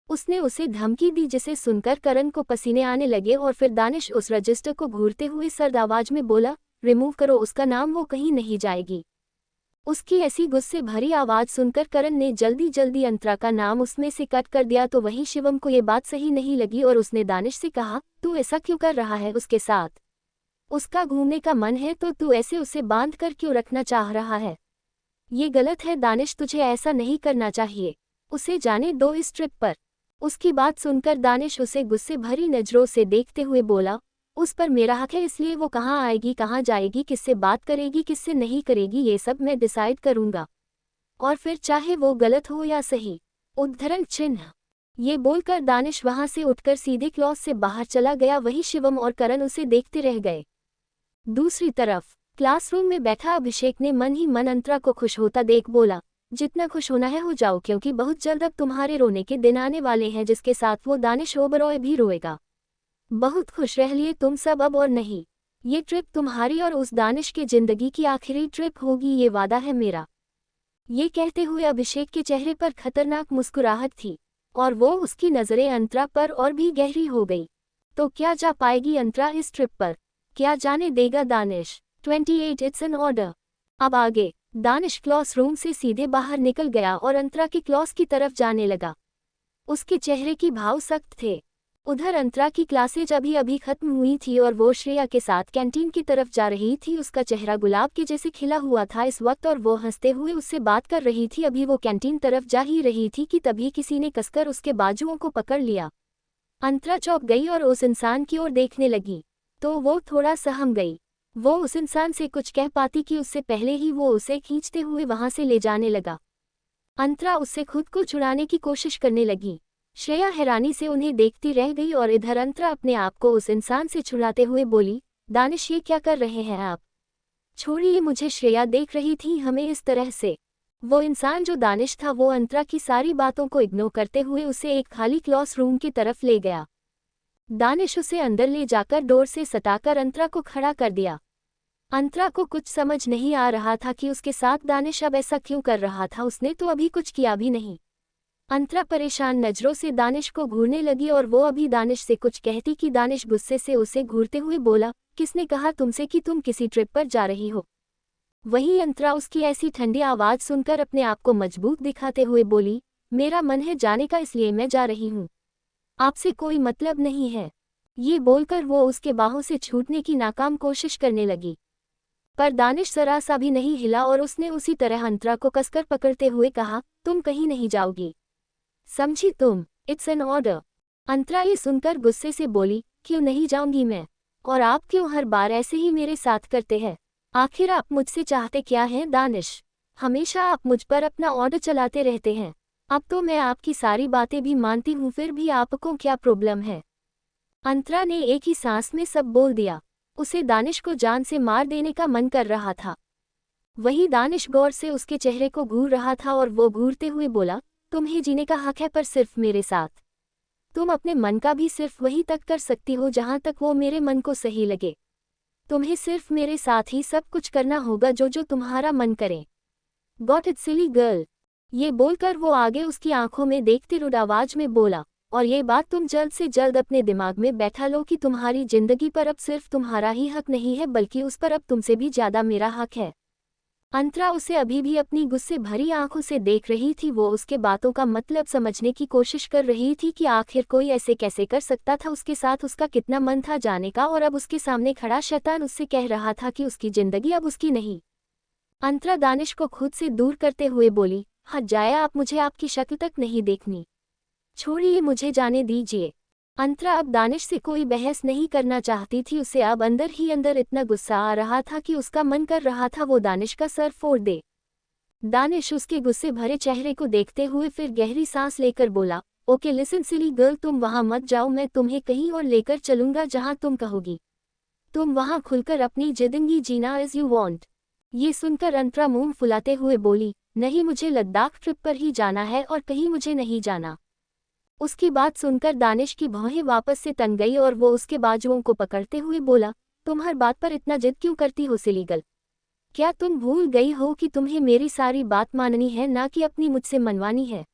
Speaker 1: उसने उसे धमकी दी जिसे सुनकर करण को पसीने आने लगे और फिर दानिश उस रजिस्टर को घूरते हुए सर्द आवाज में बोला, रिमूव करो उसका नाम, वो कहीं नहीं जाएगी। उसकी ऐसी गुस्से भरी आवाज सुनकर करण ने जल्दी जल्दी अंतरा का नाम उसमें से कट कर दिया। तो वहीं शिवम को ये बात सही नहीं लगी और उसने दानिश से कहा, तू ऐसा क्यों कर रहा है उसके साथ? उसका घूमने का मन है तो तू ऐसे उसे बांध कर क्यों रखना चाह रहा है? ये गलत है दानिश, तुझे ऐसा नहीं करना चाहिए। उसे जाने दो इस ट्रिप पर। उसकी बात सुनकर दानिश उसे गुस्से भरी नजरों से देखते हुए बोला, उस पर मेरा हक है, इसलिए वो कहाँ आएगी, कहाँ जाएगी, किससे बात करेगी, किससे नहीं करेगी, ये सब मैं डिसाइड करूंगा। और फिर चाहे वो गलत हो या सही। उद्धरण चिन्ह। ये बोलकर दानिश वहां से उठकर सीधे क्लास से बाहर चला गया। वही शिवम और करण उसे देखते रह गए। दूसरी तरफ क्लासरूम में बैठा अभिषेक ने मन ही मन अंतरा को खुश होता देख बोला, जितना खुश होना है हो जाओ, क्योंकि बहुत जल्द अब तुम्हारे रोने के दिन आने वाले हैं जिसके साथ वो दानिश ओबरॉय भी रोएगा। बहुत खुश रह लिए तुम सब अब, और नहीं, ये ट्रिप तुम्हारी और उस दानिश की जिंदगी की आखिरी ट्रिप होगी, ये वादा है मेरा। ये कहते हुए अभिषेक के चेहरे पर खतरनाक मुस्कुराहट थी और वो उसकी नजरें अंतरा पर और भी गहरी हो गई। तो क्या जा पाएगी अंतरा इस ट्रिप पर? क्या जाने देगा दानिश? 28 it's an order. अब आगे दानिश क्लासरूम से सीधे बाहर निकल गया और अंतरा की क्लास की तरफ जाने लगा। उसके चेहरे की भाव सख्त थे। उधर अंतरा की क्लासेज अभी अभी खत्म हुई थी और वो श्रेया के साथ कैंटीन की तरफ जा रही थी। उसका चेहरा गुलाब के जैसे खिला हुआ था इस वक्त और वो हंसते हुए उससे बात कर रही थी। अभी वो कैंटीन तरफ जा ही रही थी कि तभी किसी ने कसकर उसके बाजुओं को पकड़ लिया। अंतरा चौंक गई और उस इंसान की ओर देखने लगी तो वो थोड़ा सहम गई। वो उस इंसान से कुछ कह पाती कि उससे पहले ही वो उसे खींचते हुए वहां से ले जाने लगा। अंतरा उससे खुद को छुड़ाने की कोशिश करने लगी। श्रेया हैरानी से उन्हें देखती रह गई और इधर अंतरा अपने आप को उस इंसान से छुड़ाते हुए बोली, दानिश ये क्या कर रहे हैं आप? छोड़िए मुझे। श्रेया देख रही थी हमें इस तरह से। वो इंसान जो दानिश था वो अंतरा की सारी बातों को इग्नोर करते हुए उसे एक खाली क्लासरूम की तरफ ले गया। दानिश उसे अंदर ले जाकर डोर से सटाकर अंतरा को खड़ा कर दिया। अंतरा को कुछ समझ नहीं आ रहा था कि उसके साथ दानिश अब ऐसा क्यों कर रहा था। उसने तो अभी कुछ किया भी नहीं। अंतरा परेशान नजरों से दानिश को घूरने लगी और वो अभी दानिश से कुछ कहती कि दानिश गुस्से से उसे घूरते हुए बोला, किसने कहा तुमसे कि तुम किसी ट्रिप पर जा रही हो? वही अंतरा उसकी ऐसी ठंडी आवाज सुनकर अपने आप को मजबूत दिखाते हुए बोली, मेरा मन है जाने का, इसलिए मैं जा रही हूँ, आपसे कोई मतलब नहीं है। ये बोलकर वो उसके बाहों से छूटने की नाकाम कोशिश करने लगी पर दानिश जरा सा भी नहीं हिला और उसने उसी तरह अंतरा को कसकर पकड़ते हुए कहा, तुम कहीं नहीं जाओगी, समझी तुम? It's an order. अंतरा ये सुनकर गुस्से से बोली, क्यों नहीं जाऊंगी मैं? और आप क्यों हर बार ऐसे ही मेरे साथ करते हैं? आखिर आप मुझसे चाहते क्या हैं दानिश? हमेशा आप मुझ पर अपना ऑर्डर चलाते रहते हैं। अब तो मैं आपकी सारी बातें भी मानती हूँ, फिर भी आपको क्या प्रॉब्लम है? अंतरा ने एक ही सांस में सब बोल दिया। उसे दानिश को जान से मार देने का मन कर रहा था। वही दानिश गौर से उसके चेहरे को घूर रहा था और वो घूरते हुए बोला, तुम्हें जीने का हक है पर सिर्फ मेरे साथ। तुम अपने मन का भी सिर्फ वही तक कर सकती हो जहां तक वो मेरे मन को सही लगे। तुम्हें सिर्फ मेरे साथ ही सब कुछ करना होगा जो जो तुम्हारा मन करे। Got it silly girl. ये बोलकर वो आगे उसकी आंखों में देखते रुड आवाज में बोला, और ये बात तुम जल्द से जल्द अपने दिमाग में बैठा लो कि तुम्हारी जिंदगी पर अब सिर्फ तुम्हारा ही हक नहीं है बल्कि उस पर अब तुमसे भी ज्यादा मेरा हक है। अंतरा उसे अभी भी अपनी गुस्से भरी आंखों से देख रही थी। वो उसके बातों का मतलब समझने की कोशिश कर रही थी कि आखिर कोई ऐसे कैसे कर सकता था। उसके साथ उसका कितना मन था जाने का और अब उसके सामने खड़ा शैतान उससे कह रहा था कि उसकी जिंदगी अब उसकी नहीं। अंतरा दानिश को खुद से दूर करते हुए बोली, हट जाए आप, मुझे आपकी शक्ल तक नहीं देखनी, छोड़िए मुझे जाने दीजिए। अंतरा अब दानिश से कोई बहस नहीं करना चाहती थी। उसे अब अंदर ही अंदर इतना गुस्सा आ रहा था कि उसका मन कर रहा था वो दानिश का सर फोड़ दे। दानिश उसके गुस्से भरे चेहरे को देखते हुए फिर गहरी सांस लेकर बोला, ओके लिसन सिली गर्ल, तुम वहां मत जाओ, मैं तुम्हें कहीं और लेकर चलूंगा जहां तुम कहोगी। तुम वहां खुलकर अपनी जिंदगी जीना एज यू वांट। ये सुनकर अंतरा मुंह फुलाते हुए बोली, नहीं, मुझे लद्दाख ट्रिप पर ही जाना है और कहीं मुझे नहीं जाना। उसकी बात सुनकर दानिश की भौहें वापस से तन गई और वो उसके बाजुओं को पकड़ते हुए बोला, तुम हर बात पर इतना जिद क्यों करती हो सिलीगल? क्या तुम भूल गई हो कि तुम्हें मेरी सारी बात माननी है, ना कि अपनी मुझसे मनवानी है?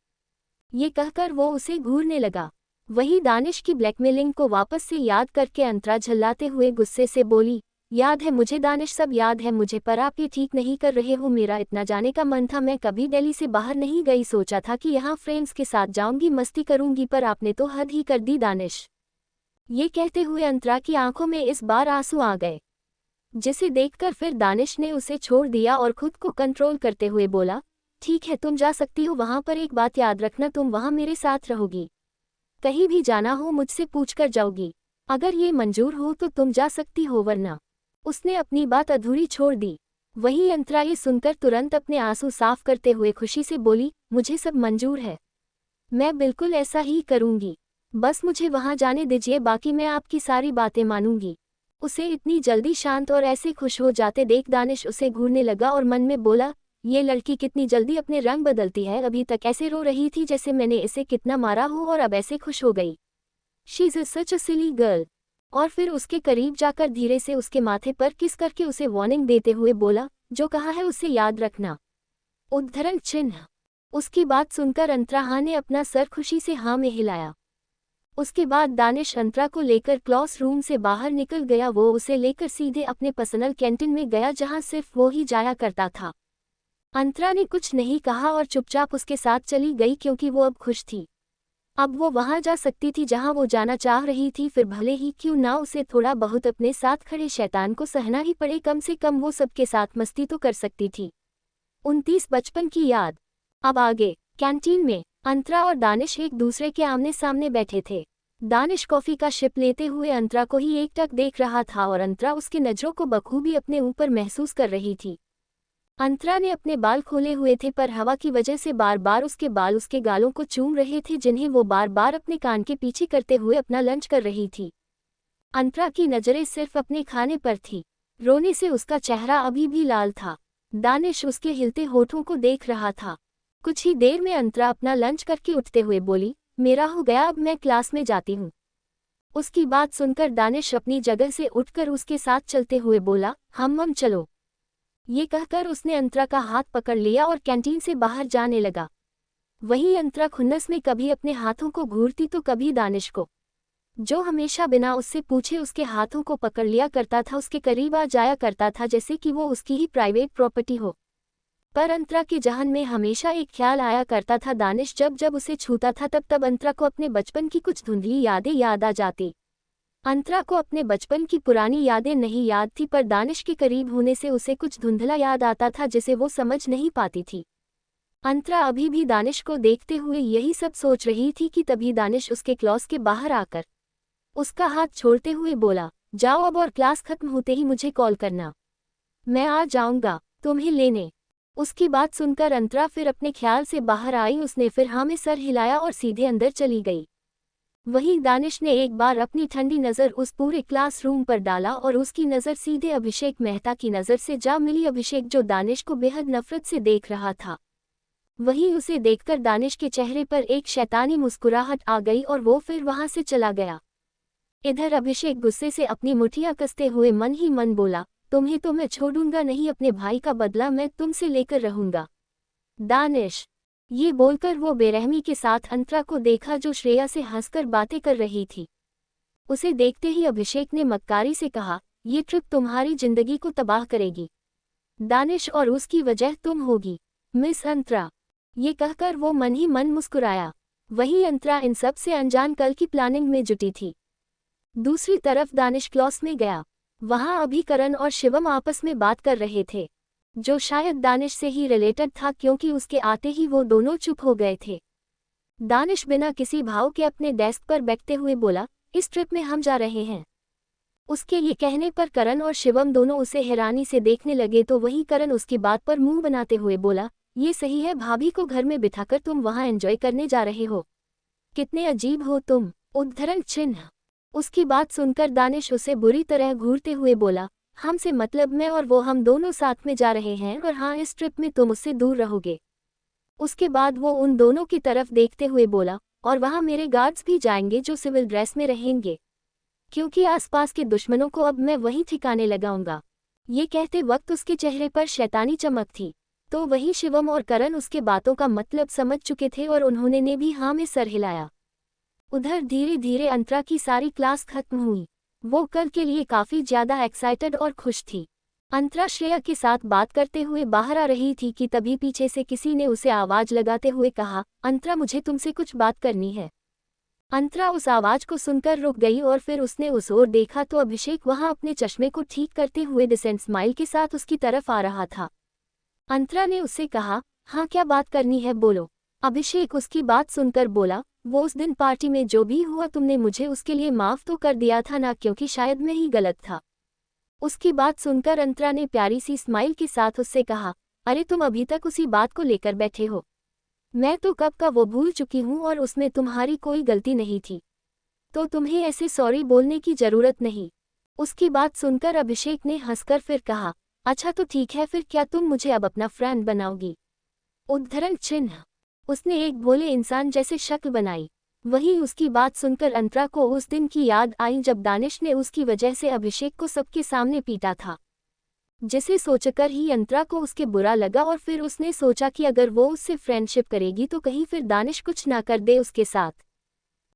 Speaker 1: ये कहकर वो उसे घूरने लगा। वही दानिश की ब्लैकमेलिंग को वापस से याद करके अंतरा झल्लाते हुए गुस्से से बोली, याद है मुझे दानिश, सब याद है मुझे, पर आप ये ठीक नहीं कर रहे हो। मेरा इतना जाने का मन था, मैं कभी दिल्ली से बाहर नहीं गई, सोचा था कि यहाँ फ्रेंड्स के साथ जाऊंगी, मस्ती करूंगी, पर आपने तो हद ही कर दी दानिश। ये कहते हुए अंतरा की आंखों में इस बार आंसू आ गए, जिसे देखकर फिर दानिश ने उसे छोड़ दिया और खुद को कंट्रोल करते हुए बोला, ठीक है तुम जा सकती हो वहां, पर एक बात याद रखना, तुम वहां मेरे साथ रहोगी। कहीं भी जाना हो मुझसे पूछकर जाओगी। अगर ये मंजूर हो तो तुम जा सकती हो, वरना। उसने अपनी बात अधूरी छोड़ दी। वही अंतरा ये सुनकर तुरंत अपने आंसू साफ करते हुए खुशी से बोली, मुझे सब मंजूर है, मैं बिल्कुल ऐसा ही करूंगी, बस मुझे वहां जाने दीजिए, बाकी मैं आपकी सारी बातें मानूंगी। उसे इतनी जल्दी शांत और ऐसे खुश हो जाते देख दानिश उसे घूरने लगा और मन में बोला, ये लड़की कितनी जल्दी अपने रंग बदलती है, अभी तक ऐसे रो रही थी जैसे मैंने इसे कितना मारा हो और अब ऐसे खुश हो गई। She is such a silly girl. और फिर उसके करीब जाकर धीरे से उसके माथे पर किस करके उसे वार्निंग देते हुए बोला, जो कहा है उसे याद रखना। उद्धरण चिन्ह। उसकी बात सुनकर अंतरा ने अपना सर खुशी से हाँ में हिलाया। उसके बाद दानिश अंतरा को लेकर क्लास रूम से बाहर निकल गया। वो उसे लेकर सीधे अपने पर्सनल कैंटीन में गया, जहां सिर्फ वो ही जाया करता था। अंतरा ने कुछ नहीं कहा और चुपचाप उसके साथ चली गई, क्योंकि वो अब खुश थी। अब वो वहां जा सकती थी जहां वो जाना चाह रही थी, फिर भले ही क्यों ना उसे थोड़ा बहुत अपने साथ खड़े शैतान को सहना ही पड़े, कम से कम वो सबके साथ मस्ती तो कर सकती थी। 29 बचपन की याद। अब आगे। कैंटीन में अंतरा और दानिश एक दूसरे के आमने सामने बैठे थे। दानिश कॉफी का शिप लेते हुए अंतरा को ही एकटक देख रहा था और अंतरा उसकी नजरों को बखूबी अपने ऊपर महसूस कर रही थी। अंतरा ने अपने बाल खोले हुए थे, पर हवा की वजह से बार बार उसके बाल उसके गालों को चूम रहे थे, जिन्हें वो बार बार अपने कान के पीछे करते हुए अपना लंच कर रही थी। अंतरा की नजरें सिर्फ अपने खाने पर थी। रोने से उसका चेहरा अभी भी लाल था। दानिश उसके हिलते होठों को देख रहा था। कुछ ही देर में अंतरा अपना लंच करके उठते हुए बोली, मेरा हो गया, अब मैं क्लास में जाती हूँ। उसकी बात सुनकर दानिश अपनी जगह से उठकर उसके साथ चलते हुए बोला, हम चलो। ये कहकर उसने अंतरा का हाथ पकड़ लिया और कैंटीन से बाहर जाने लगा। वही अंतरा खुन्नस में कभी अपने हाथों को घूरती तो कभी दानिश को, जो हमेशा बिना उससे पूछे उसके हाथों को पकड़ लिया करता था, उसके करीब आ जाया करता था जैसे कि वो उसकी ही प्राइवेट प्रॉपर्टी हो। पर अंतरा के जहन में हमेशा एक ख्याल आया करता था, दानिश जब जब उसे छूता था तब तब अंतरा को अपने बचपन की कुछ धुंधली यादें याद आ जाती। अंतरा को अपने बचपन की पुरानी यादें नहीं याद थी, पर दानिश के करीब होने से उसे कुछ धुंधला याद आता था जिसे वो समझ नहीं पाती थी। अंतरा अभी भी दानिश को देखते हुए यही सब सोच रही थी कि तभी दानिश उसके क्लास के बाहर आकर उसका हाथ छोड़ते हुए बोला, जाओ अब, और क्लास खत्म होते ही मुझे कॉल करना, मैं आ जाऊंगा तुम्हें लेने। उसकी बात सुनकर अंतरा फिर अपने ख्याल से बाहर आई। उसने फिर हाँ में सर हिलाया और सीधे अंदर चली गई। वहीं दानिश ने एक बार अपनी ठंडी नज़र उस पूरे क्लासरूम पर डाला और उसकी नज़र सीधे अभिषेक मेहता की नज़र से जा मिली। अभिषेक जो दानिश को बेहद नफरत से देख रहा था, वहीं उसे देखकर दानिश के चेहरे पर एक शैतानी मुस्कुराहट आ गई और वो फिर वहां से चला गया। इधर अभिषेक गुस्से से अपनी मुठियां कसते हुए मन ही मन बोला, तुम्हें तो मैं छोड़ूंगा नहीं, अपने भाई का बदला मैं तुमसे लेकर रहूंगा। दानिश। ये बोलकर वो बेरहमी के साथ अंतरा को देखा, जो श्रेया से हंसकर बातें कर रही थी। उसे देखते ही अभिषेक ने मक्कारी से कहा, ये ट्रिप तुम्हारी जिंदगी को तबाह करेगी दानिश, और उसकी वजह तुम होगी मिस अंतरा। ये कहकर वो मन ही मन मुस्कुराया। वही अंतरा इन सब से अनजान कल की प्लानिंग में जुटी थी। दूसरी तरफ दानिश क्लास में गया। वहां अभी करण और शिवम आपस में बात कर रहे थे, जो शायद दानिश से ही रिलेटेड था, क्योंकि उसके आते ही वो दोनों चुप हो गए थे। दानिश बिना किसी भाव के अपने डेस्क पर बैठते हुए बोला, इस ट्रिप में हम जा रहे हैं। उसके ये कहने पर करण और शिवम दोनों उसे हैरानी से देखने लगे, तो वही करण उसकी बात पर मुंह बनाते हुए बोला, ये सही है, भाभी को घर में बिठाकर तुम वहां एंजॉय करने जा रहे हो, कितने अजीब हो तुम। उद्धरण चिन्ह। उसकी बात सुनकर दानिश उसे बुरी तरह घूरते हुए बोला, हमसे मतलब मैं और वो, हम दोनों साथ में जा रहे हैं, और हाँ, इस ट्रिप में तुम उससे दूर रहोगे। उसके बाद वो उन दोनों की तरफ देखते हुए बोला, और वहाँ मेरे गार्ड्स भी जाएंगे जो सिविल ड्रेस में रहेंगे। क्योंकि आसपास के दुश्मनों को अब मैं वहीं ठिकाने लगाऊंगा। ये कहते वक्त उसके चेहरे पर शैतानी चमक थी। तो वहीं शिवम और करण उसके बातों का मतलब समझ चुके थे और उन्होंने ने भी हाँ में सर हिलाया। उधर धीरे धीरे अंतरा की सारी क्लास खत्म हुई। वो कल के लिए काफी ज्यादा एक्साइटेड और खुश थी। अंतरा श्रेया के साथ बात करते हुए बाहर आ रही थी कि तभी पीछे से किसी ने उसे आवाज लगाते हुए कहा, अंतरा मुझे तुमसे कुछ बात करनी है। अंतरा उस आवाज को सुनकर रुक गई और फिर उसने उस ओर देखा तो अभिषेक वहां अपने चश्मे को ठीक करते हुए डिसेंट स्माइल के साथ उसकी तरफ आ रहा था। अंतरा ने उससे कहा, हाँ क्या बात करनी है बोलो। अभिषेक उसकी बात सुनकर बोला, वो उस दिन पार्टी में जो भी हुआ तुमने मुझे उसके लिए माफ तो कर दिया था ना, क्योंकि शायद मैं ही गलत था। उसकी बात सुनकर अंतरा ने प्यारी सी स्माइल के साथ उससे कहा, अरे तुम अभी तक उसी बात को लेकर बैठे हो। मैं तो कब का वो भूल चुकी हूँ और उसमें तुम्हारी कोई गलती नहीं थी, तो तुम्हें ऐसे सॉरी बोलने की जरूरत नहीं। उसकी बात सुनकर अभिषेक ने हंसकर फिर कहा, अच्छा तो ठीक है, फिर क्या तुम मुझे अब अपना फ्रेंड बनाओगी? उद्धरण चिन्ह। उसने एक भोले इंसान जैसे शक्ल बनाई। वहीं उसकी बात सुनकर अंतरा को उस दिन की याद आई जब दानिश ने उसकी वजह से अभिषेक को सबके सामने पीटा था, जिसे सोचकर ही अंतरा को उसके बुरा लगा और फिर उसने सोचा कि अगर वो उससे फ्रेंडशिप करेगी तो कहीं फिर दानिश कुछ ना कर दे उसके साथ।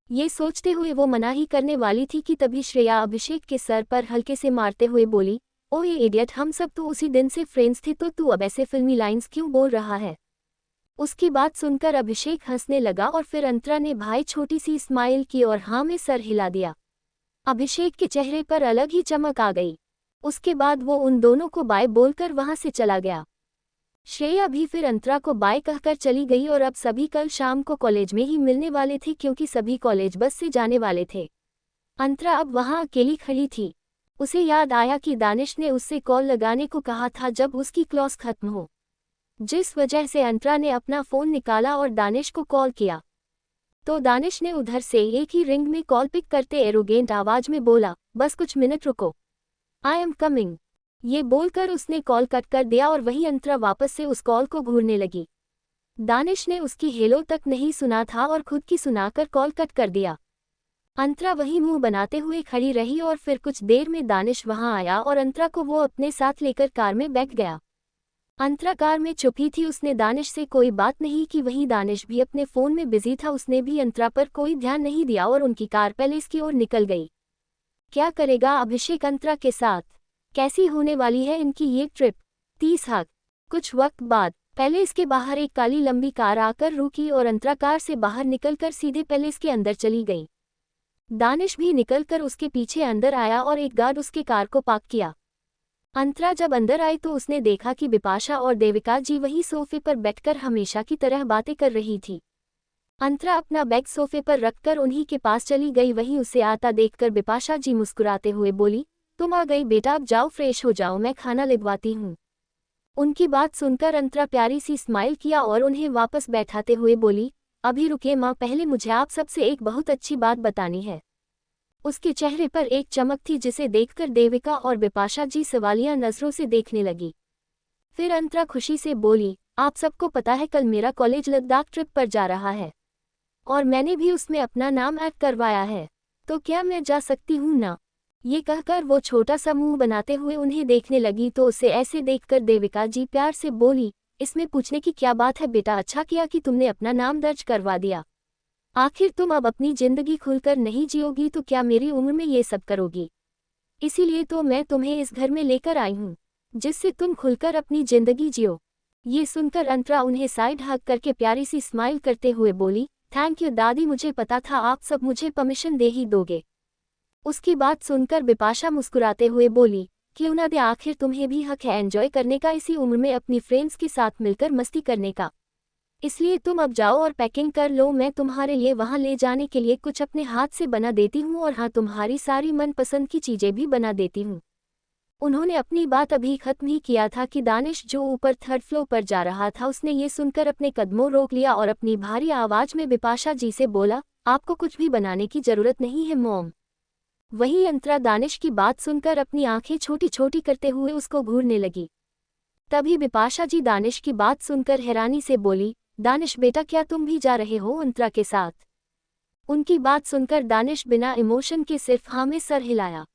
Speaker 1: ये सोचते हुए वो मना ही करने वाली थी कि तभी श्रेया अभिषेक के सर पर हल्के से मारते हुए बोली, ओ ये इडियट, हम सब तो उसी दिन से फ्रेंड्स थे, तो तू अब ऐसे फिल्मी लाइंस क्यों बोल रहा है? उसकी बात सुनकर अभिषेक हंसने लगा और फिर अंतरा ने भाई छोटी सी स्माइल की और हाँ में सर हिला दिया। अभिषेक के चेहरे पर अलग ही चमक आ गई। उसके बाद वो उन दोनों को बाय बोलकर वहां से चला गया। श्रेया भी फिर अंतरा को बाय कहकर चली गई और अब सभी कल शाम को कॉलेज में ही मिलने वाले थे, क्योंकि सभी कॉलेज बस से जाने वाले थे। अंतरा अब वहां अकेली खड़ी थी। उसे याद आया कि दानिश ने उससे कॉल लगाने को कहा था जब उसकी क्लास खत्म हो, जिस वजह से अंतरा ने अपना फोन निकाला और दानिश को कॉल किया। तो दानिश ने उधर से एक ही रिंग में कॉल पिक करते एरोगेंट आवाज में बोला, बस कुछ मिनट रुको, आई एम कमिंग। ये बोलकर उसने कॉल कट कर दिया और वही अंतरा वापस से उस कॉल को घूरने लगी। दानिश ने उसकी हेलो तक नहीं सुना था और खुद की सुनाकर कॉल कट कर दिया। अंतरा वही मुंह बनाते हुए खड़ी रही और फिर कुछ देर में दानिश वहां आया और अंतरा को वो अपने साथ लेकर कार में बैठ गया। अंतरा कार में चुप ही थी, उसने दानिश से कोई बात नहीं की। वहीं दानिश भी अपने फोन में बिजी था, उसने भी अंतरा पर कोई ध्यान नहीं दिया और उनकी कार पैलेस की ओर निकल गई। क्या करेगा अभिषेक अंतरा के साथ? कैसी होने वाली है इनकी ये ट्रिप? 30 हक। कुछ वक्त बाद पैलेस के बाहर एक काली लंबी कार आकर रुकी और अंतरा कार से बाहर निकलकर सीधे पैलेस के अंदर चली गई। दानिश भी निकलकर उसके पीछे अंदर आया और एक गार्ड उसके कार को पार्क किया। अंतरा जब अंदर आई तो उसने देखा कि बिपाशा और देविका जी वही सोफे पर बैठकर हमेशा की तरह बातें कर रही थी। अंतरा अपना बैग सोफे पर रखकर उन्हीं के पास चली गई। वहीं उसे आता देखकर बिपाशा जी मुस्कुराते हुए बोली, तुम आ गई बेटा, अब जाओ फ्रेश हो जाओ, मैं खाना लगवाती हूँ। उनकी बात सुनकर अंतरा प्यारी सी स्माइल किया और उन्हें वापस बैठाते हुए बोली, अभी रुके माँ, पहले मुझे आप सबसे एक बहुत अच्छी बात बतानी है। उसके चेहरे पर एक चमक थी जिसे देखकर देविका और बिपाशा जी सवालिया नजरों से देखने लगी। फिर अंतरा खुशी से बोली, आप सबको पता है कल मेरा कॉलेज लद्दाख ट्रिप पर जा रहा है और मैंने भी उसमें अपना नाम ऐड करवाया है, तो क्या मैं जा सकती हूँ ना? ये कहकर वो छोटा सा मुंह बनाते हुए उन्हें देखने लगी तो उसे ऐसे देखकर देविका जी प्यार से बोली, इसमें पूछने की क्या बात है बेटा, अच्छा किया कि तुमने अपना नाम दर्ज करवा दिया। आखिर तुम अब अपनी जिंदगी खुलकर नहीं जियोगी तो क्या मेरी उम्र में ये सब करोगी? इसीलिए तो मैं तुम्हें इस घर में लेकर आई हूँ, जिससे तुम खुलकर अपनी जिंदगी जियो। ये सुनकर अंतरा उन्हें साइड हग करके प्यारी सी स्माइल करते हुए बोली, थैंक यू दादी, मुझे पता था आप सब मुझे परमिशन दे ही दोगे। उसकी बात सुनकर बिपाशा मुस्कुराते हुए बोली, क्यों ना दे, आखिर तुम्हें भी हक है एंजॉय करने का, इसी उम्र में अपनी फ्रेंड्स के साथ मिलकर मस्ती करने का। इसलिए तुम अब जाओ और पैकिंग कर लो, मैं तुम्हारे लिए वहां ले जाने के लिए कुछ अपने हाथ से बना देती हूँ और हाँ, तुम्हारी सारी मनपसंद की चीजें भी बना देती हूँ। उन्होंने अपनी बात अभी खत्म ही किया था कि दानिश जो ऊपर थर्ड फ्लोर पर जा रहा था, उसने ये सुनकर अपने कदमों रोक लिया और अपनी भारी आवाज में बिपाशा जी से बोला, आपको कुछ भी बनाने की जरूरत नहीं है मॉम। वहीं अंतरा दानिश की बात सुनकर अपनी आंखें छोटी छोटी करते हुए उसको घूरने लगी। तभी बिपाशा जी दानिश की बात सुनकर हैरानी से बोली, दानिश बेटा, क्या तुम भी जा रहे हो अंतरा के साथ? उनकी बात सुनकर दानिश बिना इमोशन के सिर्फ हाँ में सर हिलाया।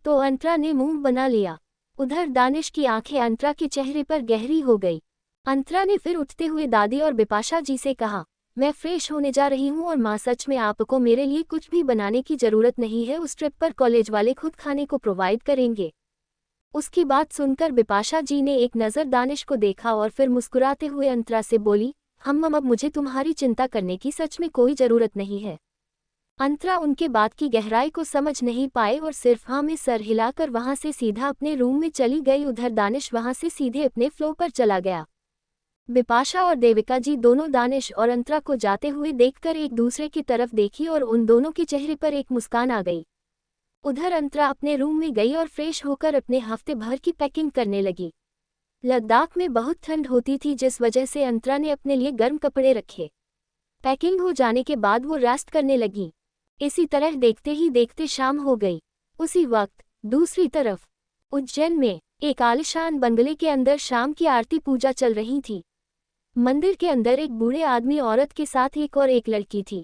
Speaker 1: तो अंतरा ने मुंह बना लिया। उधर दानिश की आंखें अंतरा के चेहरे पर गहरी हो गई। अंतरा ने फिर उठते हुए दादी और बिपाशा जी से कहा, मैं फ्रेश होने जा रही हूँ और माँ सच में आपको मेरे लिए कुछ भी बनाने की जरूरत नहीं है, उस ट्रिप पर कॉलेज वाले खुद खाने को प्रोवाइड करेंगे। उसकी बात सुनकर बिपाशा जी ने एक नज़र दानिश को देखा और फिर मुस्कुराते हुए अंतरा से बोली, हम अब मुझे तुम्हारी चिंता करने की सच में कोई ज़रूरत नहीं है। अंतरा उनके बात की गहराई को समझ नहीं पाए और सिर्फ हाँ में सर हिलाकर वहां से सीधा अपने रूम में चली गई। उधर दानिश वहां से सीधे अपने फ्लो पर चला गया। बिपाशा और देविका जी दोनों दानिश और अंतरा को जाते हुए देखकर एक दूसरे की तरफ देखी और उन दोनों के चेहरे पर एक मुस्कान आ गई। उधर अंतरा अपने रूम में गई और फ्रेश होकर अपने हफ्ते भर की पैकिंग करने लगी। लद्दाख में बहुत ठंड होती थी, जिस वजह से अंतरा ने अपने लिए गर्म कपड़े रखे। पैकिंग हो जाने के बाद वो रेस्ट करने लगी। इसी तरह देखते ही देखते शाम हो गई। उसी वक्त दूसरी तरफ उज्जैन में एक आलिशान बंगले के अंदर शाम की आरती पूजा चल रही थी। मंदिर के अंदर एक बूढ़े आदमी औरत के साथ एक लड़की थी।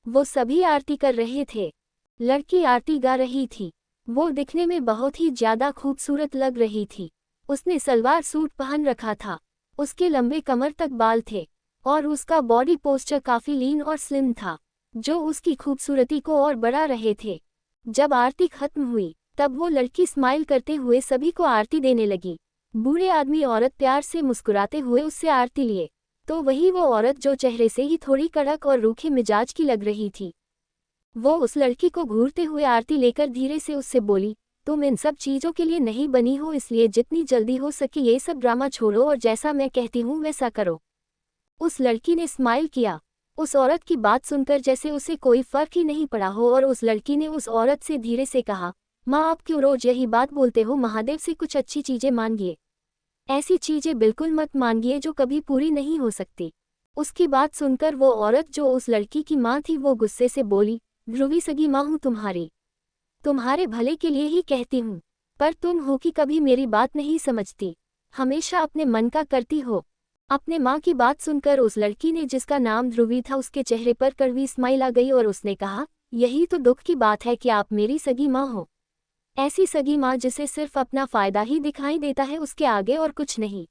Speaker 1: वो सभी आरती कर रहे थे। लड़की आरती गा रही थी। वो दिखने में बहुत ही ज्यादा खूबसूरत लग रही थी। उसने सलवार सूट पहन रखा था। उसके लंबे कमर तक बाल थे और उसका बॉडी पोस्चर काफी लीन और स्लिम था, जो उसकी खूबसूरती को और बढ़ा रहे थे। जब आरती खत्म हुई तब वो लड़की स्माइल करते हुए सभी को आरती देने लगी। बूढ़े आदमी औरत प्यार से मुस्कुराते हुए उससे आरती लिए, तो वही वो औरत जो चेहरे से ही थोड़ी कड़क और रूखे मिजाज की लग रही थी। वो उस लड़की को घूरते हुए आरती लेकर धीरे से उससे बोली, तुम इन सब चीज़ों के लिए नहीं बनी हो, इसलिए जितनी जल्दी हो सके ये सब ड्रामा छोड़ो और जैसा मैं कहती हूँ वैसा करो। उस लड़की ने स्माइल किया। उस औरत की बात सुनकर जैसे उसे कोई फर्क ही नहीं पड़ा हो और उस लड़की ने उस औरत से धीरे से कहा, माँ आप क्यों रोज यही बात बोलते हो, महादेव से कुछ अच्छी चीजें मांगिए। ऐसी चीजें बिल्कुल मत मांगिए जो कभी पूरी नहीं हो सकती। उसकी बात सुनकर वो औरत जो उस लड़की की माँ थी वो गुस्से से बोली, ध्रुवी सगी माँ हूँ तुम्हारी, तुम्हारे भले के लिए ही कहती हूँ, पर तुम हो कि कभी मेरी बात नहीं समझती, हमेशा अपने मन का करती हो। अपने माँ की बात सुनकर उस लड़की ने जिसका नाम ध्रुवी था उसके चेहरे पर कड़वी स्माइल आ गई और उसने कहा, यही तो दुख की बात है कि आप मेरी सगी माँ हो। ऐसी सगी माँ जिसे सिर्फ अपना फायदा ही दिखाई देता है, उसके आगे और कुछ नहीं।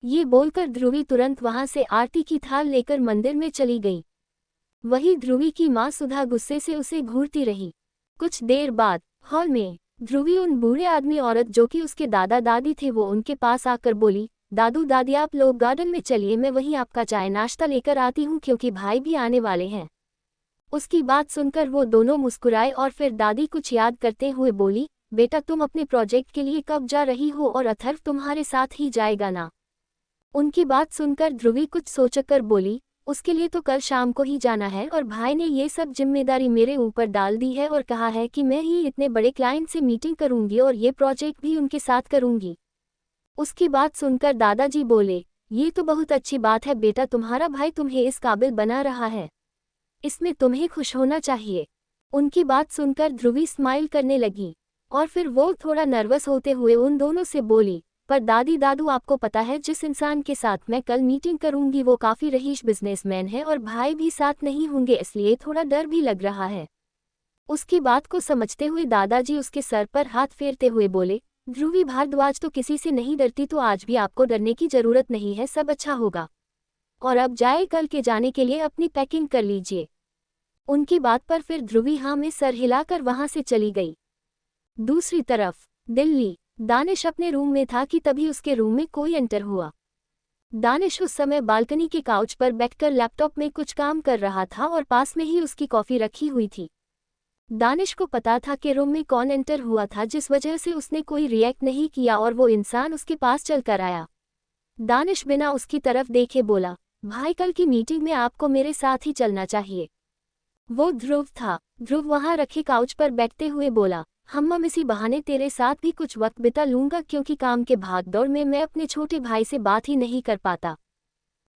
Speaker 1: ये बोलकर ध्रुवी तुरंत वहां से आरती की थाल लेकर मंदिर में चली गई। वही ध्रुवी की माँ सुधा गुस्से से उसे घूरती रही। कुछ देर बाद हॉल में ध्रुवी उन बूढ़े आदमी औरत जो कि उसके दादा दादी थे वो उनके पास आकर बोली, दादू दादी आप लोग गार्डन में चलिए, मैं वहीं आपका चाय नाश्ता लेकर आती हूँ क्योंकि भाई भी आने वाले हैं। उसकी बात सुनकर वो दोनों मुस्कुराए और फिर दादी कुछ याद करते हुए बोली, बेटा तुम अपने प्रोजेक्ट के लिए कब जा रही हो और अथर्व तुम्हारे साथ ही जाएगा ना। उनकी बात सुनकर ध्रुवी कुछ सोचकर बोली, उसके लिए तो कल शाम को ही जाना है और भाई ने ये सब जिम्मेदारी मेरे ऊपर डाल दी है और कहा है कि मैं ही इतने बड़े क्लाइंट से मीटिंग करूंगी और ये प्रोजेक्ट भी उनके साथ करूंगी। उसकी बात सुनकर दादाजी बोले, ये तो बहुत अच्छी बात है बेटा, तुम्हारा भाई तुम्हें इस काबिल बना रहा है, इसमें तुम्हें खुश होना चाहिए। उनकी बात सुनकर ध्रुवी स्माइल करने लगी और फिर वो थोड़ा नर्वस होते हुए उन दोनों से बोली, पर दादी दादू आपको पता है जिस इंसान के साथ मैं कल मीटिंग करूंगी वो काफ़ी रईस बिजनेसमैन है और भाई भी साथ नहीं होंगे, इसलिए थोड़ा डर भी लग रहा है। उसकी बात को समझते हुए दादाजी उसके सर पर हाथ फेरते हुए बोले, ध्रुवी भारद्वाज तो किसी से नहीं डरती, तो आज भी आपको डरने की जरूरत नहीं है, सब अच्छा होगा। और अब जाए, कल के जाने के लिए अपनी पैकिंग कर लीजिए। उनकी बात पर फिर ध्रुवी हाँ में सर हिलाकर वहां से चली गई। दूसरी तरफ दिल्ली दानिश अपने रूम में था कि तभी उसके रूम में कोई एंटर हुआ। दानिश उस समय बालकनी के काउच पर बैठकर लैपटॉप में कुछ काम कर रहा था और पास में ही उसकी कॉफी रखी हुई थी। दानिश को पता था कि रूम में कौन एंटर हुआ था, जिस वजह से उसने कोई रिएक्ट नहीं किया और वो इंसान उसके पास चलकर आया। दानिश बिना उसकी तरफ देखे बोला, भाई कल की मीटिंग में आपको मेरे साथ ही चलना चाहिए। वो ध्रुव था। ध्रुव वहां रखे काउच पर बैठते हुए बोला, हम इसी बहाने तेरे साथ भी कुछ वक्त बिता लूंगा क्योंकि काम के भागदौड़ में मैं अपने छोटे भाई से बात ही नहीं कर पाता।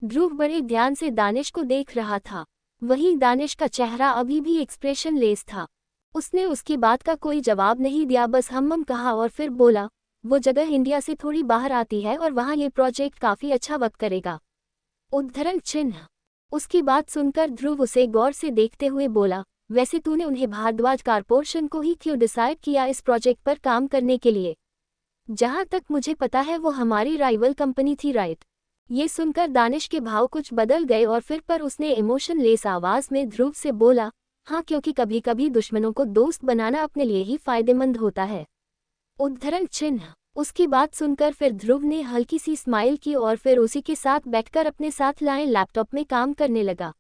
Speaker 1: ध्रुव बड़े ध्यान से दानिश को देख रहा था। वहीं दानिश का चेहरा अभी भी एक्सप्रेशन लेस था। उसने उसकी बात का कोई जवाब नहीं दिया, बस हम कहा और फिर बोला, वो जगह इंडिया से थोड़ी बाहर आती है और वहाँ ये प्रोजेक्ट काफ़ी अच्छा वक्त करेगा। उद्धरण चिन्ह। उसकी बात सुनकर ध्रुव उसे गौर से देखते हुए बोला, वैसे तूने उन्हें भारद्वाज कारपोरेशन को ही क्यों डिसाइड किया इस प्रोजेक्ट पर काम करने के लिए? जहाँ तक मुझे पता है वो हमारी राइवल कंपनी थी, राइट? ये सुनकर दानिश के भाव कुछ बदल गए और फिर पर उसने इमोशन लेस आवाज में ध्रुव से बोला, हाँ, क्योंकि कभी कभी दुश्मनों को दोस्त बनाना अपने लिए ही फायदेमंद होता है। उद्धरण चिन्ह। उसकी बात सुनकर फिर ध्रुव ने हल्की सी स्माइल की और फिर उसी के साथ बैठकर अपने साथ लाए लैपटॉप में काम करने लगा।